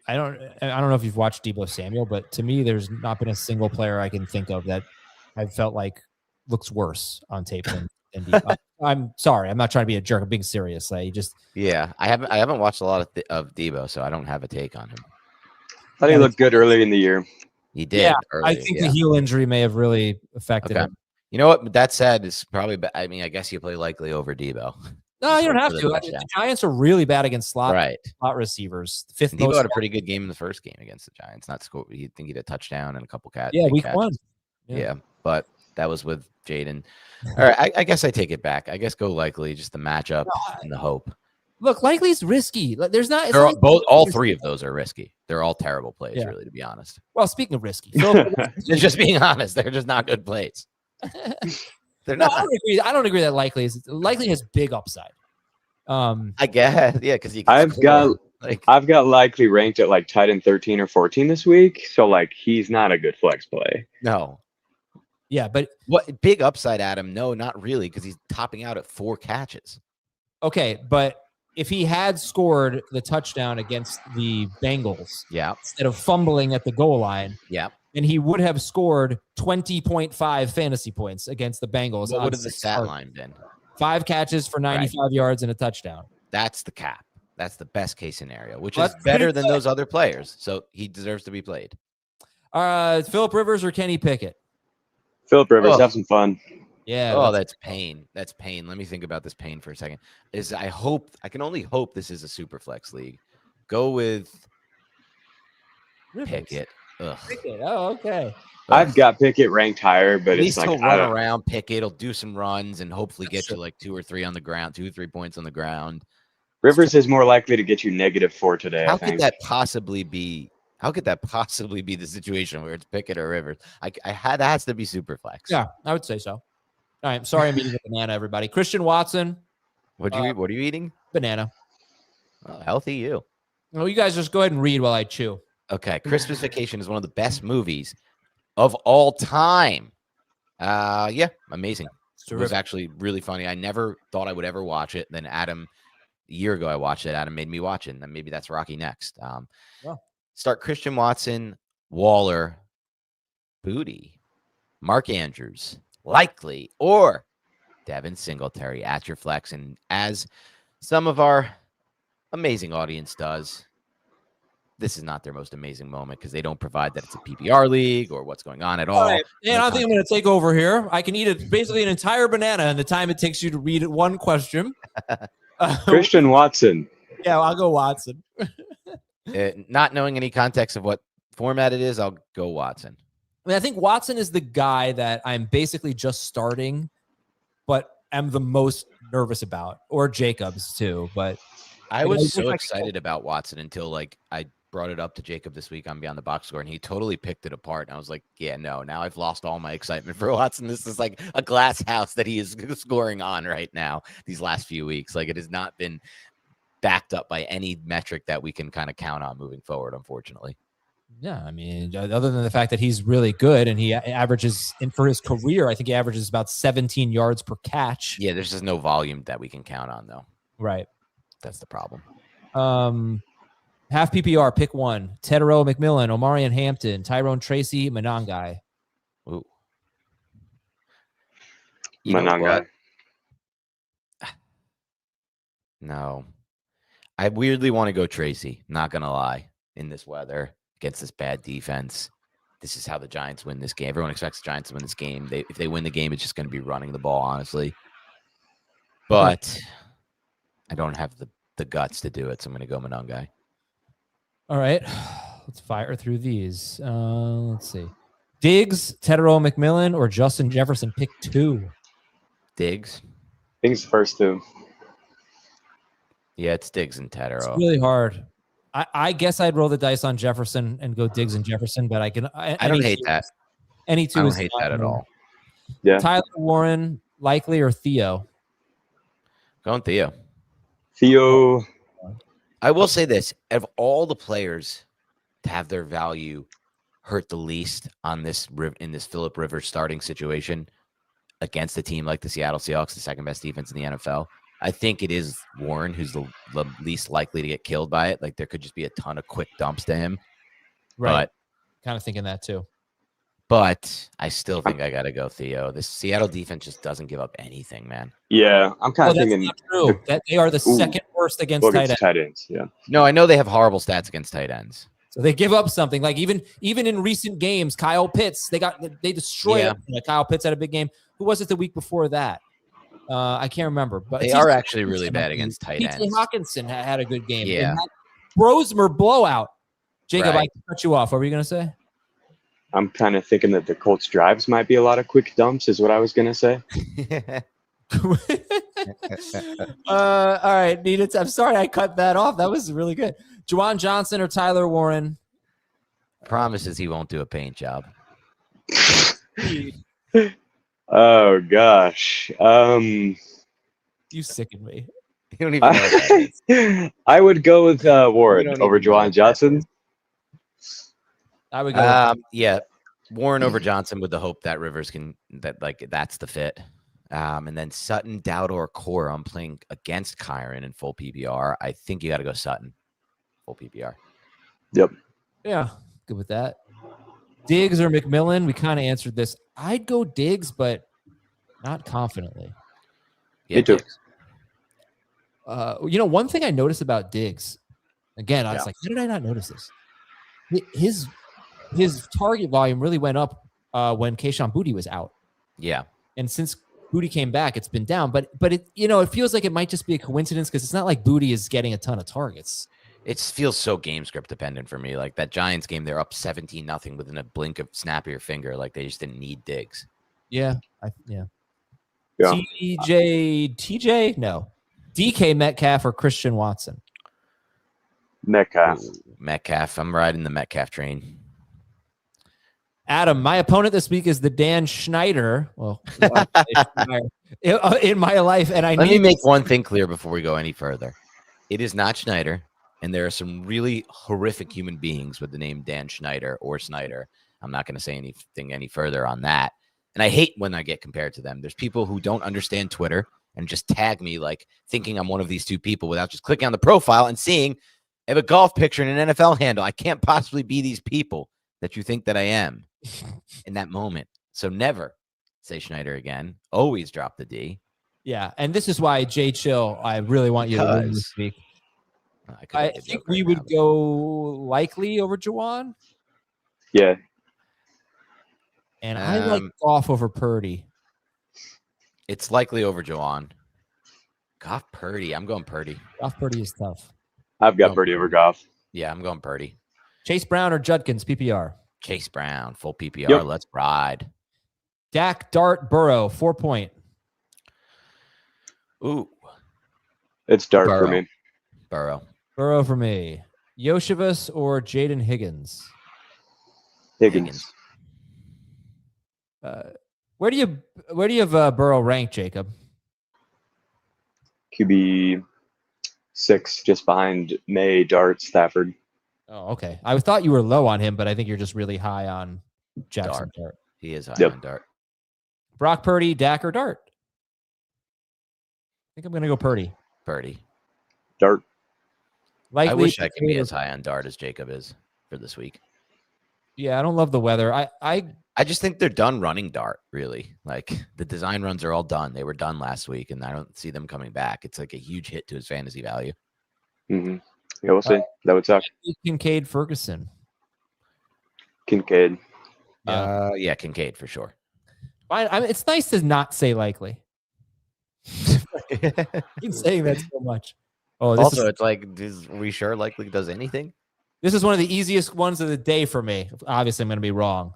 I don't know if you've watched Debo Samuel, but to me, there's not been a single player I can think of that I felt like looks worse on tape than Debo. I'm sorry. I'm not trying to be a jerk. I'm being serious. I haven't watched a lot of Debo, so I don't have a take on him. I thought he looked good early in the year. He did. Yeah, early, I think the heel injury may have really affected him. You know what? That said, it's probably. I mean, I guess you play likely over Debo. No, you don't have to. The Giants are really bad against slot receivers. Debo had a pretty good game in the first game against the Giants. Not score. You think he had a touchdown and a couple catches. Yeah, week one. Yeah, but that was with Jaden. All right, I guess I take it back. I guess go likely, just the matchup and the hope. Look, Likely's risky. There's not. They're all three of those are risky. They're all terrible plays, really, to be honest. Well, speaking of risky, they're just being honest. They're just not good plays. They're not. I don't agree that Likely has big upside. I guess, yeah, because I've got Likely ranked at like tight end 13 or 14 this week, so like he's not a good flex play. No. Yeah, but what big upside, Adam? No, not really, because he's topping out at 4 catches. Okay, but if he had scored the touchdown against the Bengals, instead of fumbling at the goal line, then he would have scored 20.5 fantasy points against the Bengals. What would have the stat line been? 5 catches for 95 yards and a touchdown. That's the cap. That's the best case scenario, which is better than those other players. So he deserves to be played. Phillip Rivers or Kenny Pickett? Phillip Rivers, have some fun. Yeah. Oh, that's pain. That's pain. Let me think about this pain for a second. I can only hope this is a super flex league. Go with Pickett. Ugh. Pickett. Oh, okay. I've got Pickett ranked higher, but at least it's like he'll run around. Pickett will do some runs and hopefully get you like 2 or 3 on the ground, 2 or 3 points on the ground. Rivers is more likely to get you -4 today. How could that possibly be? How could that possibly be the situation where it's Pickett or Rivers? That has to be super flex. Yeah, I would say so. All right. Sorry, I'm eating a banana, everybody. Christian Watson. What are you eating? Banana. Oh, healthy you. Well, you guys just go ahead and read while I chew. Okay. Christmas Vacation is one of the best movies of all time. Yeah, amazing. It was actually really funny. I never thought I would ever watch it. Then Adam, a year ago, I watched it. Adam made me watch it. And then maybe that's Rocky next. Start Christian Watson, Waller, Booty, Mark Andrews, Likely, or Devin Singletary at your flex. And as some of our amazing audience does, this is not their most amazing moment because they don't provide that it's a PPR league or what's going on at all. Right. And I think I'm going to take over here. I can eat basically an entire banana in the time it takes you to read one question. Christian Watson. Yeah, I'll go Watson. Not knowing any context of what format it is, I'll go Watson. I mean, I think Watson is the guy that I'm basically just starting, but am the most nervous about, or Jacobs too. But I was so excited about Watson until I brought it up to Jacob this week on Beyond the Box Score, and he totally picked it apart. And I was like, yeah, no, now I've lost all my excitement for Watson. This is like a glass house that he is scoring on right now these last few weeks. Like, it has not been backed up by any metric that we can kind of count on moving forward, unfortunately. Yeah, I mean, other than the fact that he's really good and he averages, and for his career, I think he averages about 17 yards per catch. Yeah, there's just no volume that we can count on, though. Right. That's the problem. Half PPR, pick one. Tedero McMillan, Omarion Hampton, Tyrone Tracy, Monangai. Ooh. Monangai. No. I weirdly want to go Tracy, not going to lie, in this weather against this bad defense. This is how the Giants win this game. Everyone expects the Giants to win this game. If they win the game, it's just going to be running the ball, honestly. But I don't have the guts to do it, so I'm going to go Monangai. All right. Let's fire through these. Let's see. Diggs, Tedero McMillan, or Justin Jefferson, pick 2. Diggs. Diggs first 2. Yeah, it's Diggs and Tedero. It's really hard. I guess I'd roll the dice on Jefferson and go Diggs and Jefferson, but I don't hate that. Any two. I don't hate that at all. Yeah. Tyler Warren, Likely, or Theo? Going Theo. Theo. I will say this: of all the players to have their value hurt the least on this in this Phillip Rivers starting situation against a team like the Seattle Seahawks, the second best defense in the NFL, I think it is Warren who's the least likely to get killed by it. Like, there could just be a ton of quick dumps to him. Right. Kind of thinking that too. But I still think I got to go Theo. This Seattle defense just doesn't give up anything, man. Yeah, I'm kind of thinking. That's not true. That they are the second worst against tight ends. Yeah. No, I know they have horrible stats against tight ends. So they give up something. Like even in recent games, Kyle Pitts, they destroyed him. Kyle Pitts had a big game. Who was it the week before that? I can't remember. But they are actually really bad against tight ends. T.J. Hawkinson had a good game. Yeah. Brosmer blowout. Jacob, I cut you off. What were you going to say? I'm kind of thinking that the Colts drives might be a lot of quick dumps is what I was going to say. All right, needed. I'm sorry I cut that off. That was really good. Juwan Johnson or Tyler Warren? Promises he won't do a paint job. Oh gosh. You sicken me. You don't even know what that is. I would go with Warren over Juwan Johnson. I would go. Yeah, Warren over Johnson with the hope that Rivers that's the fit. And then Sutton, Dowd, or Cora. I'm playing against Kyron in full PPR. I think you got to go Sutton, full PPR. Yep. Yeah, good with that. Diggs or McMillan? We kind of answered this. I'd go Diggs, but not confidently. Yeah, Me too. Diggs. One thing I noticed about Diggs, again, I was like, how did I not notice this? His target volume really went up when Kayshon Boutte was out. Yeah. And since Boutte came back, it's been down. But it feels like it might just be a coincidence because it's not like Boutte is getting a ton of targets. It feels so game script dependent for me. Like that Giants game, they're up 17-0 within a blink of snap of your finger. Like they just didn't need Diggs. Yeah. Yeah. TJ? No. DK Metcalf or Christian Watson? Metcalf. Metcalf. I'm riding the Metcalf train. Adam, my opponent this week is the Dan Schneider. Well, in my life, and Let me make one thing clear before we go any further. It is not Schneider, and there are some really horrific human beings with the name Dan Schneider or Snyder. I'm not going to say anything any further on that. And I hate when I get compared to them. There's people who don't understand Twitter and just tag me like thinking I'm one of these two people without just clicking on the profile and seeing I have a golf picture and an NFL handle. I can't possibly be these people that you think that I am in that moment. So never say Schneider again. Always drop the D. Yeah, and this is why Jay Chill, I really want you to win this week. I think we would go Likely over Juwan. Yeah. And I like Goff over Purdy. It's Likely over Juwan. Goff, Purdy. I'm going Purdy. Goff, Purdy is tough. I've got Purdy over Goff. Yeah, I'm going Purdy. Chase Brown or Judkins, PPR? Chase Brown, full PPR. Yep. Let's ride. Dak, Dart, Burrow, 4-point. Ooh. It's Dart Burrow. for me. Burrow for me. Yoshivas or Jaden Higgins? Higgins. Where do you have Burrow ranked, Jacob? QB 6, just behind May, Dart, Stafford. Oh, okay. I thought you were low on him, but I think you're just really high on Jackson Dart. He is high Yep. on Dart. Brock Purdy, Dak, or Dart? I think I'm going to go Purdy. Purdy. Dart. Likely, I wish I could be as high on Dart as Jacob is for this week. Yeah, I don't love the weather. I just think they're done running Dart, really. Like the design runs are all done. They were done last week, and I don't see them coming back. It's like a huge hit to his fantasy value. Mm-hmm. Yeah, we'll see. That would suck. Kincaid, Ferguson. Kincaid. Yeah, Kincaid for sure. It's nice to not say Likely. Keep saying that so much. Oh, It's like, are we sure Likely does anything? This is one of the easiest ones of the day for me. Obviously, I'm going to be wrong.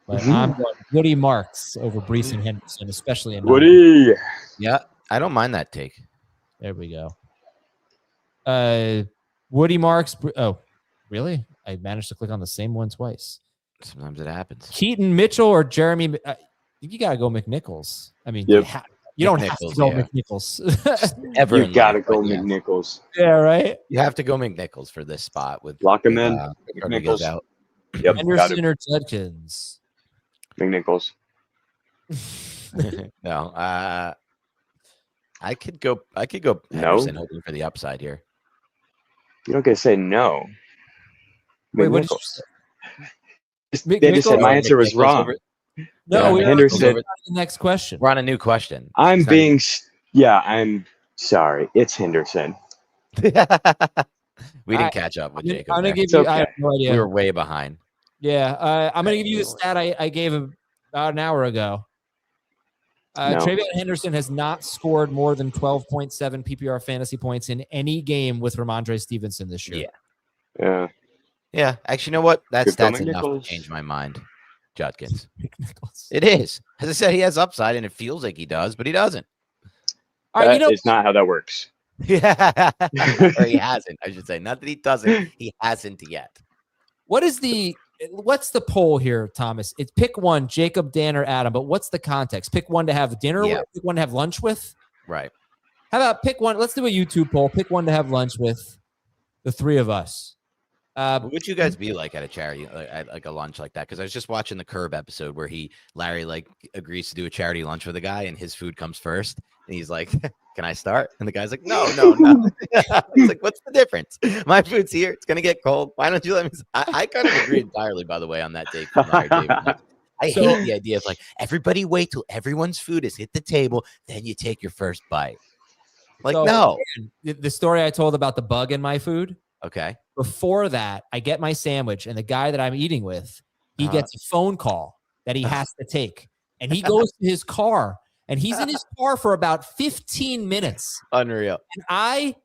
But I'm going Woody Marks over Brees and Henderson, especially in Woody. Yeah, I don't mind that take. There we go. Woody Marks. Oh, really? I managed to click on the same one twice. Sometimes it happens. Keaton Mitchell or Jeremy? You got to go McNichols. I mean, Yep. you don't have to go yeah. McNichols. You gotta go McNichols. Yeah, right. You have to go McNichols for this spot with Lock him in. Rodriguez McNichols. out. Yep. Henderson or Judkins? McNichols. No, I could go No? Henderson hoping for the upside here. You don't get to say no. Wait, what did you McNichols. say? They just said my answer was McNichols wrong. over- No, we're Henderson. on the next question. We're on a new question. I'm It's not being. I'm sorry. It's Henderson. We didn't catch up with Jacob. I'm gonna there. give It's you. okay. I have no idea. We were way behind. Yeah, I'm gonna give you the stat I gave about an hour ago. No. Travion Henderson has not scored more than 12.7 PPR fantasy points in any game with Ramondre Stevenson this year. Yeah. Yeah. Yeah, actually, you know what? That's Good enough to McNichols. change my mind. Judkins. McNichols. It is. As I said, he has upside, and it feels like he does, but he doesn't. All right, That is not how that works. Yeah, or he hasn't. I should say, not that he doesn't. He hasn't yet. what's the poll here, Thomas? It's pick one, Jacob, Dan, or Adam. But what's the context? Pick one to have dinner with. Pick one to have lunch with. Right. How about pick one? Let's do a YouTube poll. Pick one to have lunch with the three of us. What would you guys be like at a charity, like a lunch like that? Because I was just watching the Curb episode where Larry like agrees to do a charity lunch with a guy, and his food comes first, and he's like, "Can I start?" And the guy's like, "No." It's like, what's the difference? My food's here. It's gonna get cold. Why don't you let me? I kind of agree entirely, by the way, on that take from Larry David. Like, I hate the idea of like everybody wait till everyone's food has hit the table, then you take your first bite. Like, no. The story I told about the bug in my food. Okay. Before that, I get my sandwich, and the guy that I'm eating with, he gets a phone call that he has to take. And he goes to his car, and he's in his car for about 15 minutes. Unreal. And I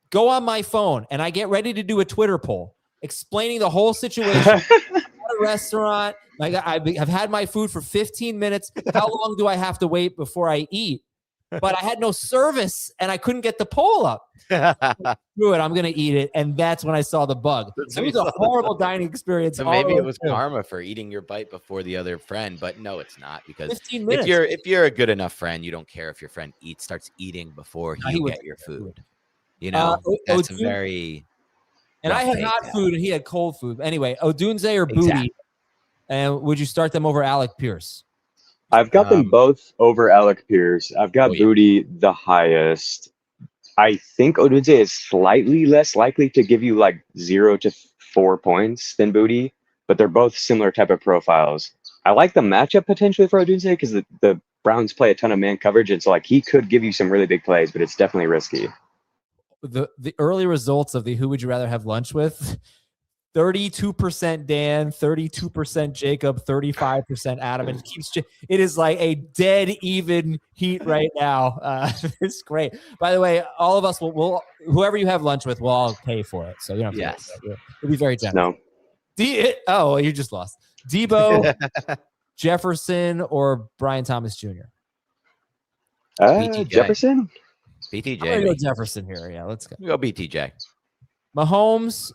go on my phone, and I get ready to do a Twitter poll explaining the whole situation. At a restaurant, like I've had my food for 15 minutes. How long do I have to wait before I eat? But I had no service, and I couldn't get the poll up. Screw it, I'm going to eat it. And that's when I saw the bug. It was a horrible dining experience. So maybe it was karma for eating your bite before the other friend, but no, it's not, because 15 minutes. if you're a good enough friend, you don't care if your friend starts eating before you get your food. You know, that's very. And I had hot food, and he had cold food. Anyway, Odunze or Booty, and would you start them over Alec Pierce? I've got them both over Alec Pierce. I've got Booty the highest. I think Odunze is slightly less likely to give you like 0 to 4 points than Booty, but they're both similar type of profiles. I like the matchup potentially for Odunze because the Browns play a ton of man coverage, and so like he could give you some really big plays, but it's definitely risky. The early results of the who would you rather have lunch with? 32% Dan, 32% Jacob, 35% Adam. And it is like a dead even heat right now. It's great. By the way, all of us will whoever you have lunch with, we'll all pay for it. So you don't have to it'll be very generous. No. You just lost. Debo, Jefferson, or Brian Thomas Jr. Jefferson? BTJ. I'm gonna go Jefferson here. Yeah, let's go. Go BTJ. Mahomes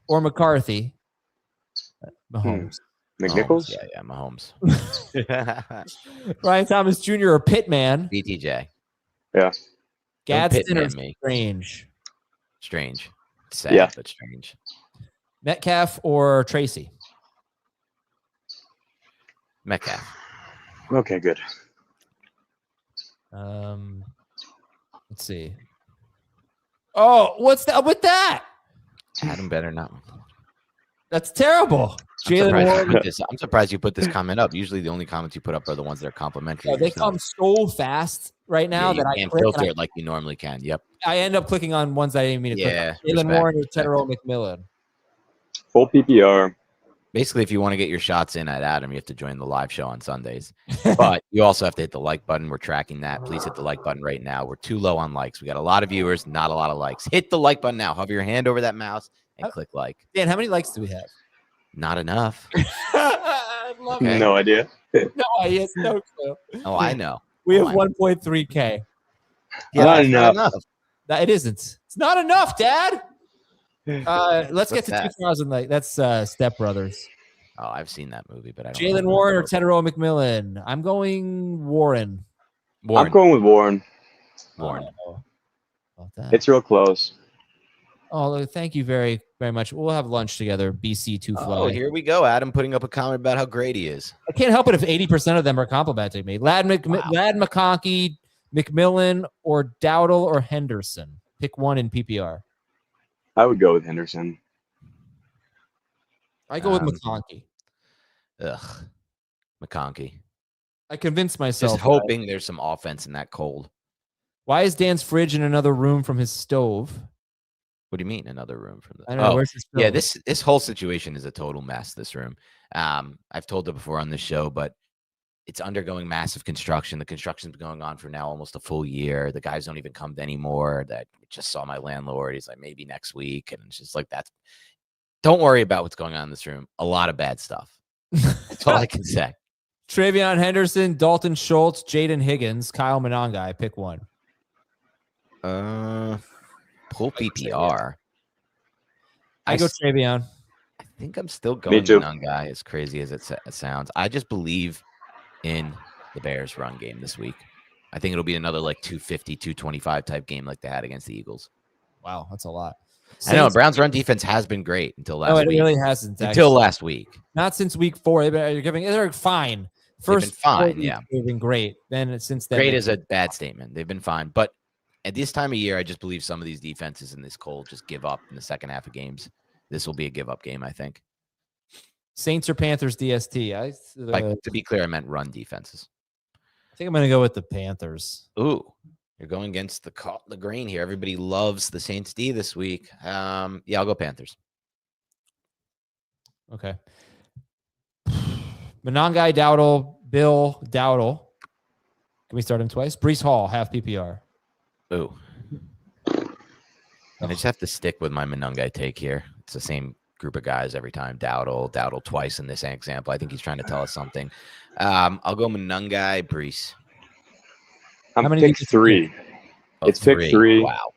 or McCarthy? Mahomes. McNichols? Yeah, Mahomes. Brian Thomas Jr. or Pittman? BTJ. Yeah. Gadsden or Strange? Strange. Sad, but strange. Metcalf or Tracy? Metcalf. Okay, good. Let's see. Oh, what's that with that? Adam better not. That's terrible. I'm surprised you put this comment up. Usually the only comments you put up are the ones that are complimentary. Yeah, they come so fast right now that I can't filter it like you normally can. Yep. I end up clicking on ones I didn't mean to click on. Jalen Warren or Tedero McMillan? Full PPR. Basically, if you want to get your shots in at Adam, you have to join the live show on Sundays. But you also have to hit the like button. We're tracking that. Please hit the like button right now. We're too low on likes. We got a lot of viewers, not a lot of likes. Hit the like button now. Hover your hand over that mouse and click like. Dan, how many likes do we have? Not enough. I love it. No idea. No idea. No clue. Oh, I know. We have 1.3K. Yeah, not enough. It isn't. It's not enough, Dad. Let's get to 2,000. Like that's Step Brothers. Oh, I've seen that movie, but I don't. Jalen Warren or Tedero McMillan? I'm going Warren. I'm going with Warren. Warren. It's real close. Oh, thank you very, very much. We'll have lunch together. BC 2 fly. Oh, here we go. Adam putting up a comment about how great he is. I can't help it if 80% of them are complimenting me. Lad McConkey, McMillan, or Dowdle or Henderson. Pick one in PPR. I would go with Henderson. I go with McConkey. Ugh. McConkey. I convinced myself. Just hoping there's some offense in that cold. Why is Dan's fridge in another room from his stove? What do you mean another room from the? I don't know. Where's his stove? Yeah, this whole situation is a total mess. This room. I've told it before on this show, but it's undergoing massive construction. The construction's been going on for now almost a full year. The guys don't even come anymore. That just saw my landlord. He's like, maybe next week, and it's just like that's. Don't worry about what's going on in this room. A lot of bad stuff. That's all I can say. Travion Henderson, Dalton Schultz, Jaden Higgins, Kyle Monangai. Pick one. Pull PPR. I go Travion. I think I'm still Me going too. Monangai, as crazy as it sounds. I just believe in the Bears run game this week. I think it'll be another like 250, 225 type game like they had against the Eagles. Wow, that's a lot. I know Browns run defense has been great until last week. No, it really hasn't. Until last week. Not since week 4. They're fine. First, they've been fine. Yeah, they've been great. Then since then, great is a bad statement. They've been fine, but at this time of year, I just believe some of these defenses in this cold just give up in the second half of games. This will be a give-up game, I think. Saints or Panthers DST? To be clear, I meant run defenses. I think I'm going to go with the Panthers. Ooh, you're going against the grain here. Everybody loves the Saints D this week. Yeah, I'll go Panthers. Okay. Monangai, Dowdle, Bill, Dowdle. Can we start him twice? Breece Hall, half PPR. Ooh. I just have to stick with my Monangai take here. It's the same group of guys every time. Dowdle twice in this example. I think he's trying to tell us something. I'll go Monangai, Breece. I'm pick 3. It's pick 3. Wow.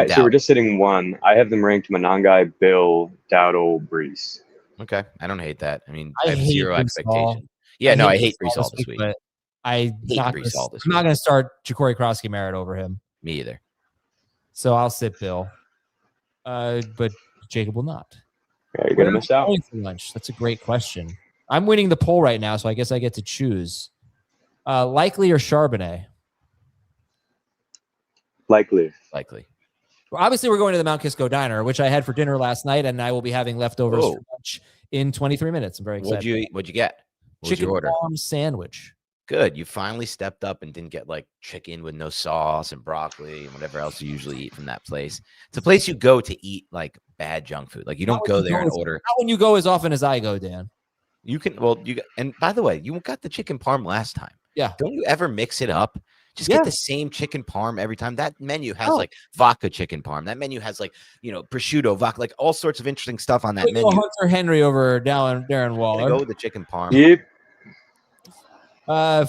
So we're just sitting 1. I have them ranked Monangai, Bill, Dowdle, Breece. Okay. I don't hate that. I mean, I have hate zero Breece expectation. Hall. Yeah, I hate Breece Hall this week. But I'm not going to start Ja'Cory Krosky-Merritt over him. Me either. So I'll sit Bill. But Jacob will not. Yeah, you're going to miss out. For lunch? That's a great question. I'm winning the poll right now, so I guess I get to choose. Likely or Charbonnet? Likely. Well, obviously, we're going to the Mount Kisco Diner, which I had for dinner last night, and I will be having leftovers for lunch in 23 minutes. I'm very excited. What'd you get? Chicken parm sandwich. Good. You finally stepped up and didn't get like chicken with no sauce and broccoli and whatever else you usually eat from that place. It's a place you go to eat like bad junk food. Like you don't go there and order. Not when you go as often as I go, Dan. You can. And by the way, you got the chicken parm last time. Yeah. Don't you ever mix it up? Just get the same chicken parm every time. That menu has like vodka chicken parm. That menu has like, prosciutto, vodka, like all sorts of interesting stuff on that menu. Hunter Henry over Darren Waller. Go with the chicken parm. Yep.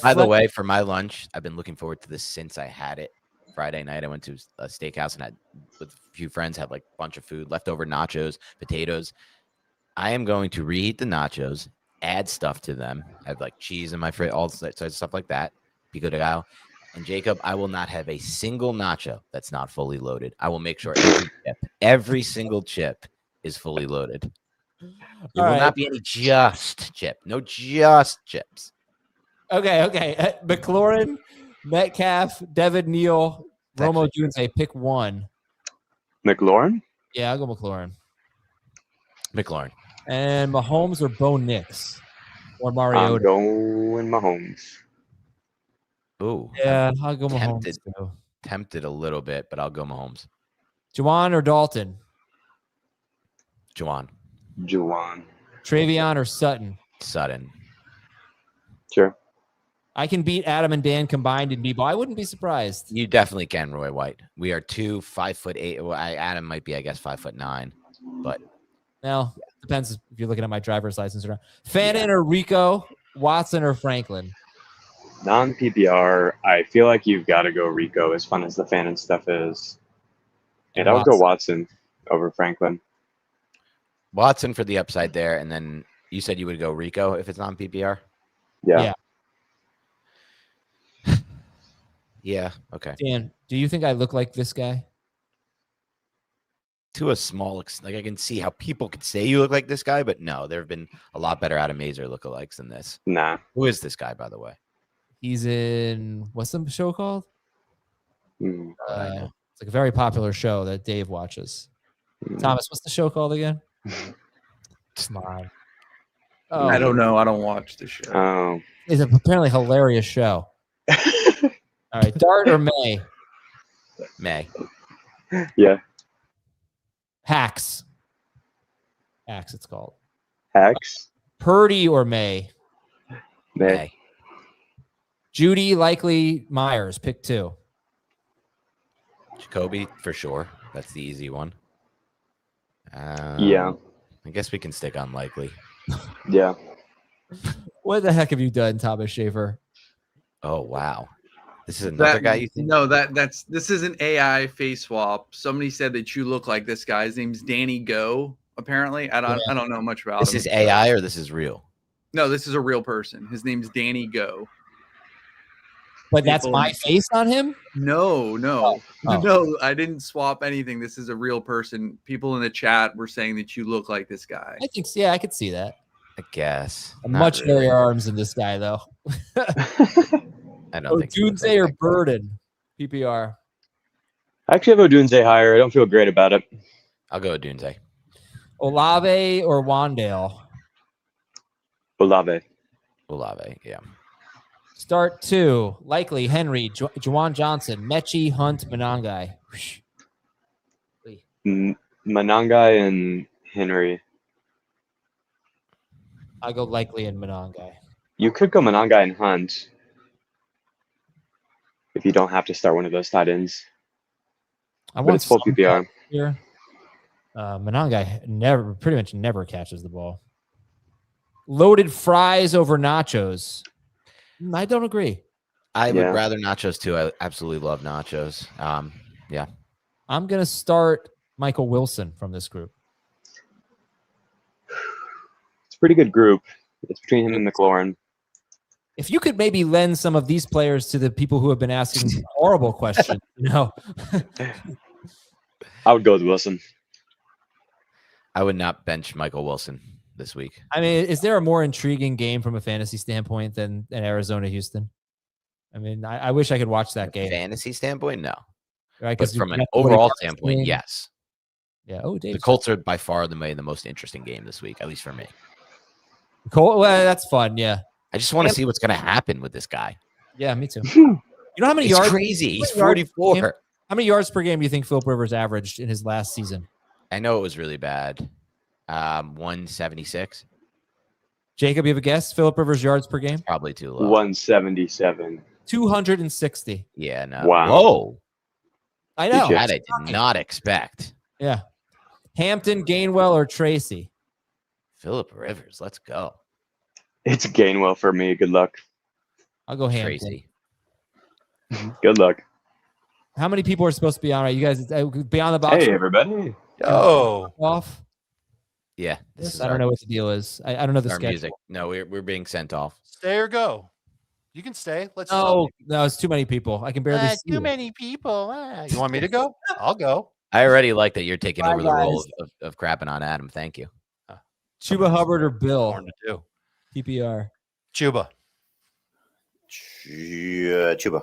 By the way, for my lunch, I've been looking forward to this since I had it Friday night. I went to a steakhouse and had with a few friends, had like a bunch of food, leftover nachos, potatoes. I am going to reheat the nachos, add stuff to them. I have like cheese in my fridge, all sorts of stuff like that. Pico de gallo. And Jacob, I will not have a single nacho that's not fully loaded. I will make sure every single chip is fully loaded. There will not be any just chip. No just chips. Okay. McLaurin, Metcalf, Devin Neal, Romo Dunze. Pick one. McLaurin? Yeah, I'll go McLaurin. And Mahomes or Bo Nix? Or Mariota? I'm going Mahomes. Ooh. Yeah, I'll go Mahomes. Tempted a little bit, but I'll go Mahomes. Juwan or Dalton? Juwan. Travion or Sutton? Sutton. Sure. I can beat Adam and Dan combined in B-ball. I wouldn't be surprised. You definitely can, Roy White. We are 2 5'8". Well, Adam might be, I guess, 5'9", but depends if you're looking at my driver's license or not. Fannin or Rico, Watson or Franklin? Non-PPR, I feel like you've got to go Rico, as fun as the Fannin stuff is. And I'll go Watson over Franklin. Watson for the upside there, and then you said you would go Rico if it's non-PPR? Yeah. Yeah, okay. Dan, do you think I look like this guy? To a small extent. Like I can see how people could say you look like this guy, but no, there have been a lot better Adam Mazer lookalikes than this. Nah. Who is this guy, by the way? He's in, what's the show called? I know. It's like a very popular show that Dave watches. Thomas, what's the show called again? Come on. Oh, I don't know. I don't watch the show. Oh. It's apparently hilarious show. All right, Dart or May? May. Yeah. Hacks, it's called. Hacks? Purdy or May? May. Judy, Likely, Myers. Pick two. Jacoby, for sure. That's the easy one. Yeah. I guess we can stick on Likely. Yeah. What the heck have you done, Thomas Schaefer? Oh, wow. This is another guy you think? No, this is an AI face swap. Somebody said that you look like this guy. His name's Danny Go. Apparently, I don't know much about This him. is AI or this is real? No, this is a real person. His name's Danny Go. But that's my face on him? No. Oh. No, I didn't swap anything. This is a real person. People in the chat were saying that you look like this guy. I think, yeah, I could see that. I guess. Much hairier arms than this guy, though. I don't think Odunze or Burden? PPR. I actually have Odunze higher. I don't feel great about it. I'll go Odunze. Olave or Wandale? Olave, yeah. Start 2. Likely Henry, Juwan Johnson, Mechie, Hunt, Monangai. Monangai and Henry. I go Likely and Monangai. You could go Monangai and Hunt if you don't have to start one of those tight ends. But it's full PPR. Here. Monangai pretty much never catches the ball. Loaded fries over nachos. I don't agree. I would rather nachos too. I absolutely love nachos. Yeah. I'm going to start Michael Wilson from this group. It's a pretty good group. It's between him and McLaurin. If you could maybe lend some of these players to the people who have been asking horrible questions, I would go with Wilson. I would not bench Michael Wilson this week. I mean, is there a more intriguing game from a fantasy standpoint than Arizona-Houston? I mean, I wish I could watch that game. Fantasy standpoint, no. Right, but from an overall standpoint, yes. Yeah. Oh, Dave. The Colts are by far the most interesting game this week, at least for me. Well, that's fun. Yeah. I just want to see what's going to happen with this guy. Yeah, me too. You know how many yards? Crazy. He's 44. How many yards per game do you think Philip Rivers averaged in his last season? I know it was really bad. 176. Jacob, you have a guess? Philip Rivers yards per game? Probably too low. 177. 260. Yeah, no. Wow. Whoa. I know. That I did not expect. Yeah. Hampton, Gainwell, or Tracy? Philip Rivers. Let's go. It's Gainwell for me. Good luck. I'll go Hampton. Tracy. Good luck. How many people are supposed to be on? Right, you guys be on the box? Hey, everybody. Oh, off. Yeah. I don't know what the deal is. I don't know the schedule. Music. No, we're being sent off. stay or go. You can stay. Let's. No, it's too many people. I can barely see. Too many people. You want me to go? I'll go. I already like that you're taking over the role of crapping on Adam. Thank you. Chuba Hubbard or Bill? PPR. Chuba. Chuba.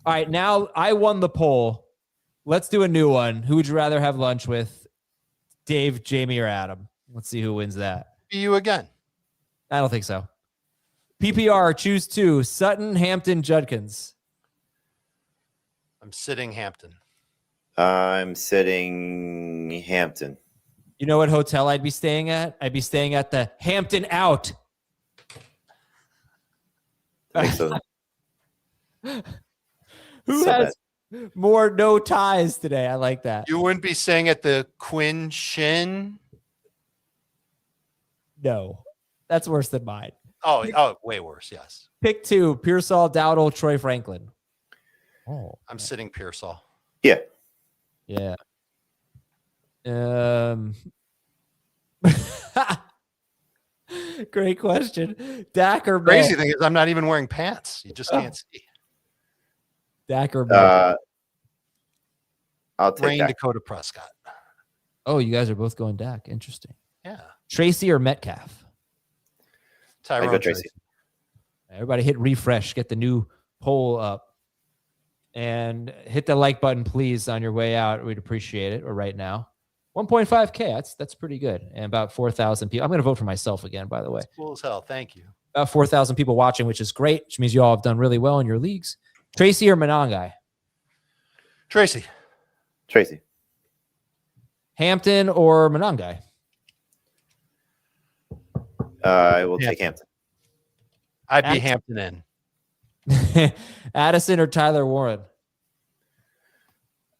All right, now I won the poll. Let's do a new one. Who would you rather have lunch with? Dave, Jamie, or Adam? Let's see who wins that. Be you again. I don't think so. PPR, choose 2. Sutton, Hampton, Judkins. I'm sitting Hampton. I'm sitting Hampton. You know what hotel I'd be staying at? I'd be staying at the Hampton Out. Who has more no ties today? I like that. You wouldn't be staying at the Quinn Shin? No, that's worse than mine. Oh, way worse. Yes. Pick 2: Pearsall, Dowdle, Troy Franklin. Oh, I'm sitting Pearsall. Yeah. Yeah. Great question. Dak or Crazy May? thing is, I'm not even wearing pants. You just can't see. Dak or May? I'll take Rain Dak. Dakota Prescott. Oh, you guys are both going Dak. Interesting. Yeah. Tracy or Metcalf? I go Tracy. Everybody hit refresh. Get the new poll up. And hit the like button, please, on your way out. We'd appreciate it. Or right now. 1.5K. That's pretty good. And about 4,000 people. I'm going to vote for myself again, by the way. That's cool as hell. Thank you. About 4,000 people watching, which is great, which means you all have done really well in your leagues. Tracy or Monangai? Tracy. Hampton or Monangai? I will take Hampton. I'd be Hampton in. Addison or Tyler Warren?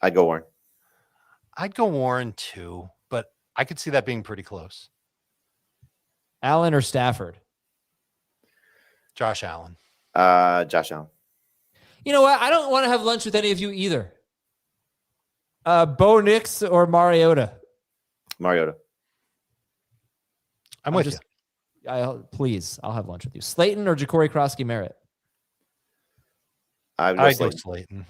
I'd go Warren. I'd go Warren too, but I could see that being pretty close. Allen or Stafford? Josh Allen. Josh Allen. You know what? I don't want to have lunch with any of you either. Bo Nix or Mariota? Mariota. I'm with you. Please, I'll have lunch with you. Slayton or Ja'Cory Krosky-Merritt? I go Slayton.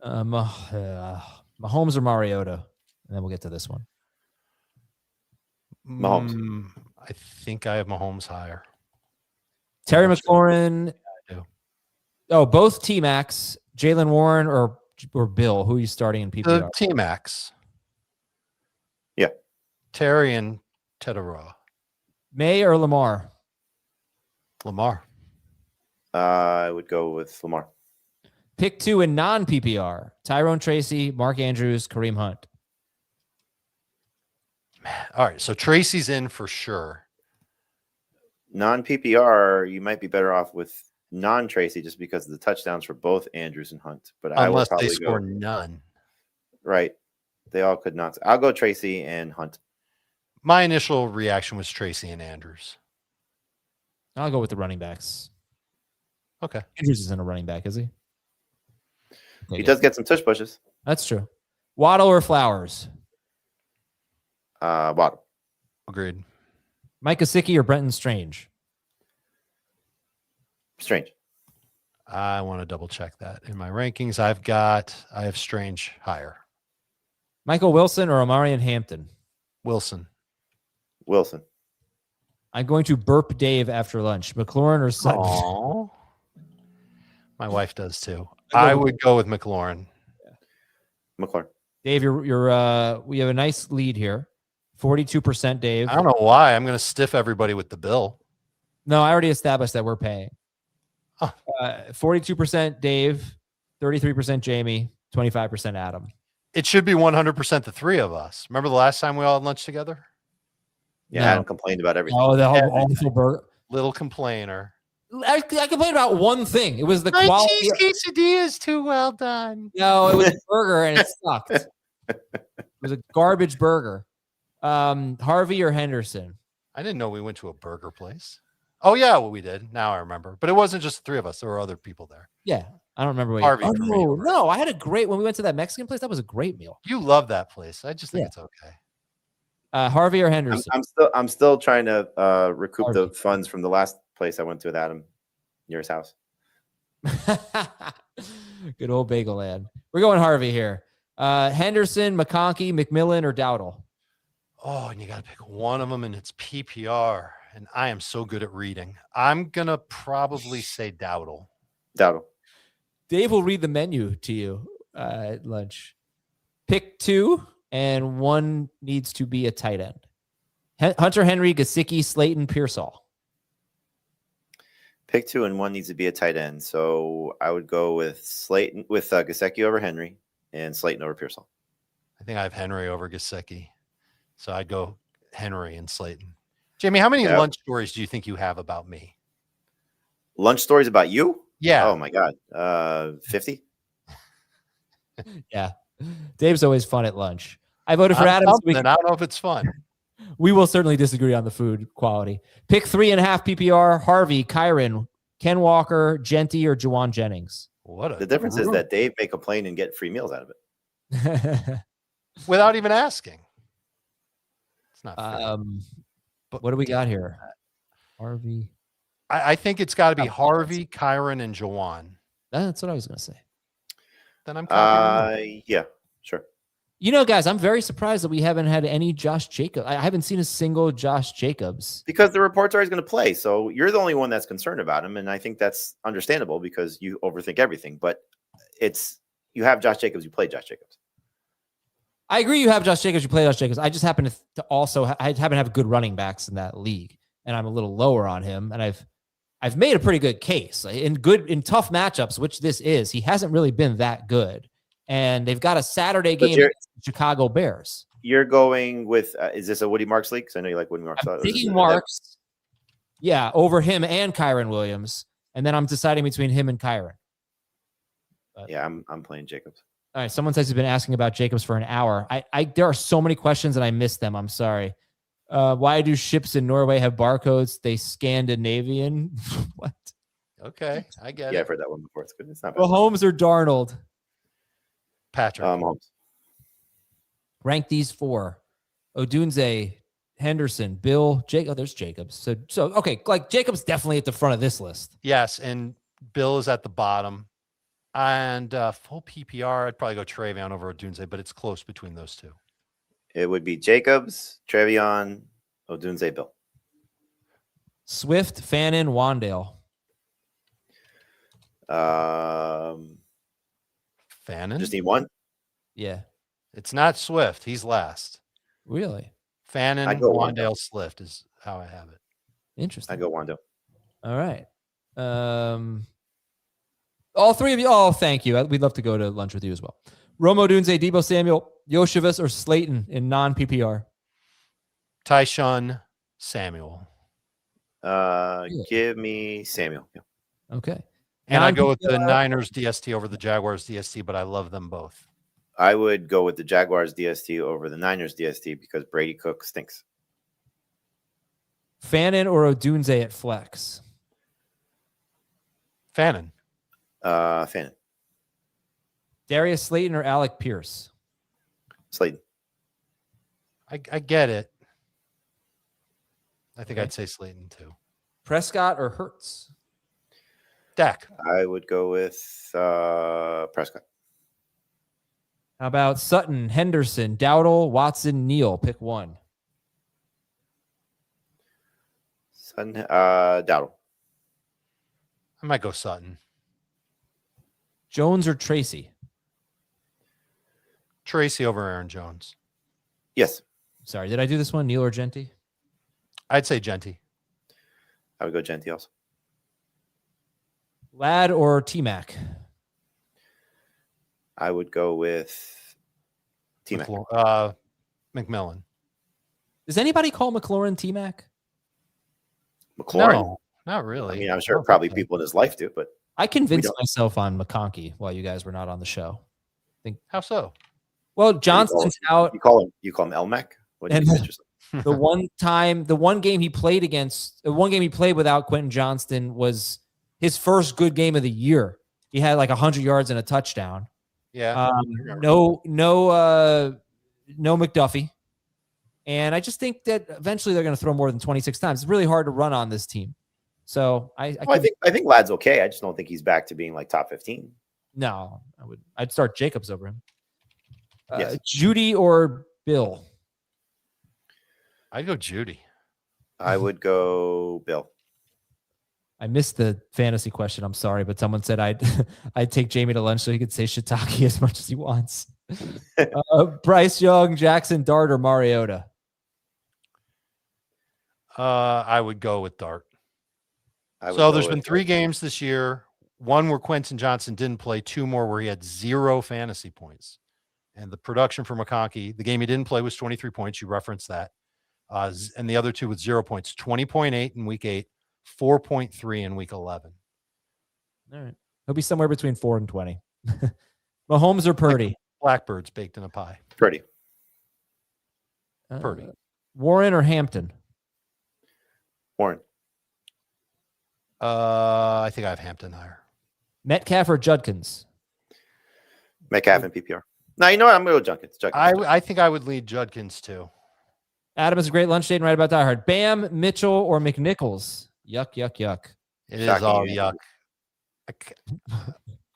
Mahomes or Mariota? And then we'll get to this one. Mahomes. I think I have Mahomes higher. Terry McLaurin. I do. Oh, both T-Max, Jalen Warren or Bill. Who are you starting in PPR? T-Max. Yeah. Terry and Tederaw. May or Lamar? Lamar. I would go with Lamar. Pick 2 in non-PPR. Tyrone Tracy, Mark Andrews, Kareem Hunt. Man. All right. So Tracy's in for sure. Non-PPR, you might be better off with non-Tracy just because of the touchdowns for both Andrews and Hunt. But I would probably they score none. Right. They all could not. I'll go Tracy and Hunt. My initial reaction was Tracy and Andrews. I'll go with the running backs. Okay. Andrews isn't a running back, is he? Okay, he does get some tush pushes. That's true. Waddle or Flowers? Waddle. Agreed. Mike Gesicki or Brenton Strange? Strange. I want to double check that. In my rankings, I have Strange higher. Michael Wilson or Omarion Hampton? Wilson. I'm going to burp Dave after lunch. McLaurin or Sutton? Aww. My wife does too. I would go with McLaurin. McLaurin. Dave, we have a nice lead here. 42%, Dave. I don't know why. I'm going to stiff everybody with the bill. No, I already established that we're paying. Oh. 42% Dave, 33% Jamie, 25% Adam. It should be 100% the three of us. Remember the last time we all had lunch together? Yeah, No. Adam complained about everything. Oh, the awful burger. Little complainer. I complained about one thing. It was the quality. Cheese quesadilla is too well done. No, it was a burger and it sucked. It was a garbage burger. Harvey or Henderson? I didn't know we went to a burger place. Oh, yeah, well, we did. Now I remember. But it wasn't just the three of us. There were other people there. Yeah. I don't remember. Harvey. No, I had a great, when we went to that Mexican place, that was a great meal. You love that place. I just think it's okay. Harvey or Henderson? I'm still trying to recoup Harvey. The funds from the last place I went to with Adam near his house. Good old Bagel Land. We're going Harvey here. Henderson, McConkey, McMillan, or Dowdle? Oh, and you got to pick one of them, and it's PPR. And I am so good at reading. I'm going to probably say Dowdle. Dave will read the menu to you at lunch. Pick 2, and one needs to be a tight end. Hunter Henry, Gesicki, Slayton, Pearsall. Pick 2, and one needs to be a tight end. So I would go with Slayton, with Gesicki over Henry, and Slayton over Pearsall. I think I have Henry over Gesicki. So I'd go Henry and Slayton. Jamie, how many lunch stories do you think you have about me? Lunch stories about you? Yeah. Oh my God. 50? Yeah. Dave's always fun at lunch. I voted for Adam. I don't know if it's fun. We will certainly disagree on the food quality. Pick 3.5 PPR. Harvey, Kyron, Ken Walker, Genty, or Juwan Jennings. The difference is that Dave may complain and get free meals out of it. Without even asking. It's not fair. What do we got here? Harvey. I think it's got to be Harvey, Kyron, and Juwan. That's what I was going to say. Then I'm copying yeah, sure. You know, guys, I'm very surprised that we haven't had any Josh Jacobs. I haven't seen a single Josh Jacobs. Because the reports are he's going to play. So you're the only one that's concerned about him. And I think that's understandable because you overthink everything. But you have Josh Jacobs, you play Josh Jacobs. I agree you have Josh Jacobs, you play Josh Jacobs. I just happen to also have good running backs in that league. And I'm a little lower on him. And I've made a pretty good case. In tough matchups, which this is, he hasn't really been that good. And they've got a Saturday game against the Chicago Bears. You're going with, is this a Woody Marks league? Because I know you like Woody Marks. I'm taking Marks, over him and Kyron Williams. And then I'm deciding between him and Kyron. Yeah, I'm playing Jacobs. All right, someone says he's been asking about Jacobs for an hour. There are so many questions and I missed them. I'm sorry. Why do ships in Norway have barcodes? They Scandinavian. What? Okay. I get Yeah, it. I've heard that one before. It's good. It's not bad. Mahomes or Darnold? Patrick. Mahomes. Rank these 4. Odunze, Henderson, Bill, Jake. Oh, there's Jacobs. So okay, like Jacobs definitely at the front of this list. Yes, and Bill is at the bottom. And full PPR, I'd probably go Travion over Odunze, but it's close between those two. It would be Jacobs, Trevion, Odunze, Bill. Swift, Fannin, Wandale. Fannin? Just need one. Yeah. It's not Swift. He's last. Really? Fannin, I go Wandale, Swift is how I have it. Interesting. I go Wando. All right. All 3 of you. Oh, thank you. We'd love to go to lunch with you as well. Romo Dunze, Debo Samuel, Yoshivas, or Slayton in non-PPR? Tyshawn Samuel. Give me Samuel. Yeah. Okay. And I go with the Niners DST over the Jaguars DST, but I love them both. I would go with the Jaguars DST over the Niners DST because Brady Cook stinks. Fannin or Odunze at flex? Fannin. Fannin. Darius Slayton or Alec Pierce? Slayton. I get it. I think Okay. I'd say Slayton too. Prescott or Hurts? Dak. I would go with Prescott. How about Sutton, Henderson, Dowdle, Watson, Neal? Pick one. Dowdle. I might go Sutton. Jones or Tracy? Tracy over Aaron Jones. Yes. Sorry, did I do this one? Neal or Genty? I'd say Genty. I would go Genty also. Ladd or T-Mac? I would go with T-Mac. McMillan. Does anybody call McLaurin T-Mac? McLaurin. No, not really. I mean, I'm sure probably people in his life do, but I convinced myself on McConkey while you guys were not on the show. How so? Well, Johnston's out. You call him Elmec? What do you say? The one game he played without Quentin Johnston was his first good game of the year. He had like 100 yards and a touchdown. Yeah. No McDuffie. And I just think that eventually they're going to throw more than 26 times. It's really hard to run on this team. So I think Ladd's okay. I just don't think he's back to being like top 15. No, I'd start Jacobs over him. Yes. Judy or Bill? I'd go Judy. I would go Bill. I missed the fantasy question. I'm sorry, but someone said I'd take Jamie to lunch so he could say shiitake as much as he wants. Bryce Young, Jackson Dart, or Mariota? I would go with Dart. There's been 3 games this year. 1 where Quentin Johnson didn't play, 2 more where he had 0 fantasy points. And the production for McConkey, the game he didn't play was 23 points. You referenced that. And the other 2 with 0 points, 20.8 in week 8, 4.3 in week 11. All right. He'll be somewhere between 4 and 20. Mahomes or Purdy? Blackbirds baked in a pie. Purdy. Purdy. Warren or Hampton? Warren. I think I have Hampton higher. Metcalf or Judkins? Metcalf and PPR. No, you know what? I'm going to go Judkins. I think I would lead Judkins too. Adam is a great lunch date and right about Die Hard. Bam, Mitchell, or McNichols? Yuck, yuck, yuck. It is all yuck.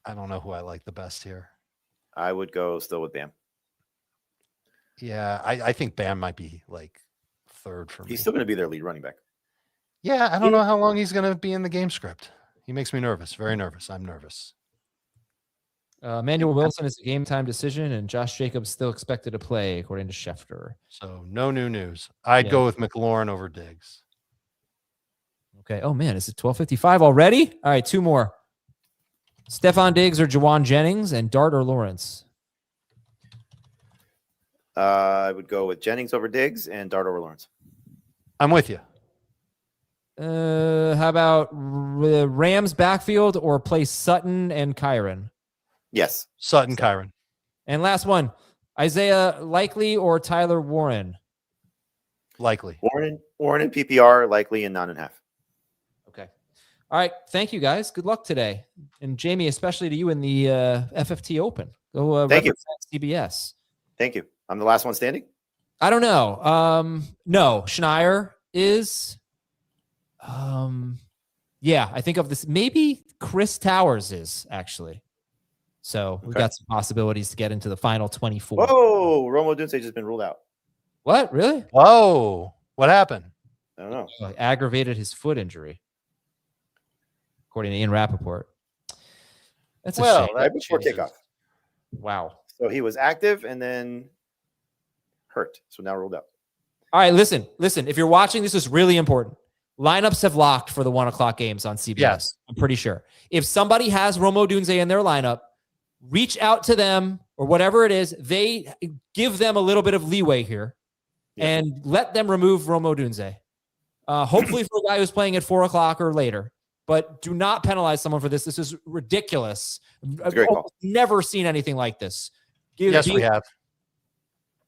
I don't know who I like the best here. I would go still with Bam. Yeah, I think Bam might be like 3rd for me. He's still going to be their lead running back. Yeah, I don't know how long he's going to be in the game script. He makes me nervous. Very nervous. I'm nervous. Emmanuel Wilson is a game time decision, and Josh Jacobs still expected to play, according to Schefter. So no new news. I'd go with McLaurin over Diggs. Okay. Oh, man. Is it 12:55 already? All right. 2 more. Stephon Diggs or Jawan Jennings, and Dart or Lawrence? I would go with Jennings over Diggs and Dart over Lawrence. I'm with you. How about Rams backfield or play Sutton and Kyron? Yes. Sutton, Kyron. And last one, Isaiah Likely or Tyler Warren? Likely. Warren and PPR, likely and 9.5. Okay. All right. Thank you, guys. Good luck today. And Jamie, especially to you in the FFT Open. Go Thank you. CBS. Thank you. I'm the last one standing? I don't know. No, Schneier is. Yeah, I think of this. Maybe Chris Towers is actually. So we've got some possibilities to get into the final 24. Whoa, Romo Dunce just been ruled out. What? Really? Oh, what happened? I don't know. Aggravated his foot injury, according to Ian Rappaport. That's a shame. Right before kickoff. Wow. So he was active and then hurt. So now ruled out. All right, listen. If you're watching, this is really important. Lineups have locked for the 1:00 games on CBS. Yes. I'm pretty sure. If somebody has Romo Dunze in their lineup, reach out to them or whatever it is. They give them a little bit of leeway here and let them remove Romo Dunze. Hopefully for a guy who's playing at 4:00 or later, but do not penalize someone for this. This is ridiculous. I've never seen anything like this. We have.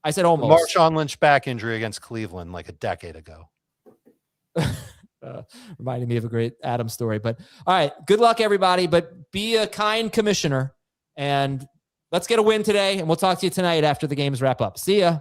I said almost. Marshawn Lynch back injury against Cleveland like a decade ago. Reminding me of a great Adam story. But all right, good luck, everybody. But be a kind commissioner, and let's get a win today. And we'll talk to you tonight after the games wrap up. See ya.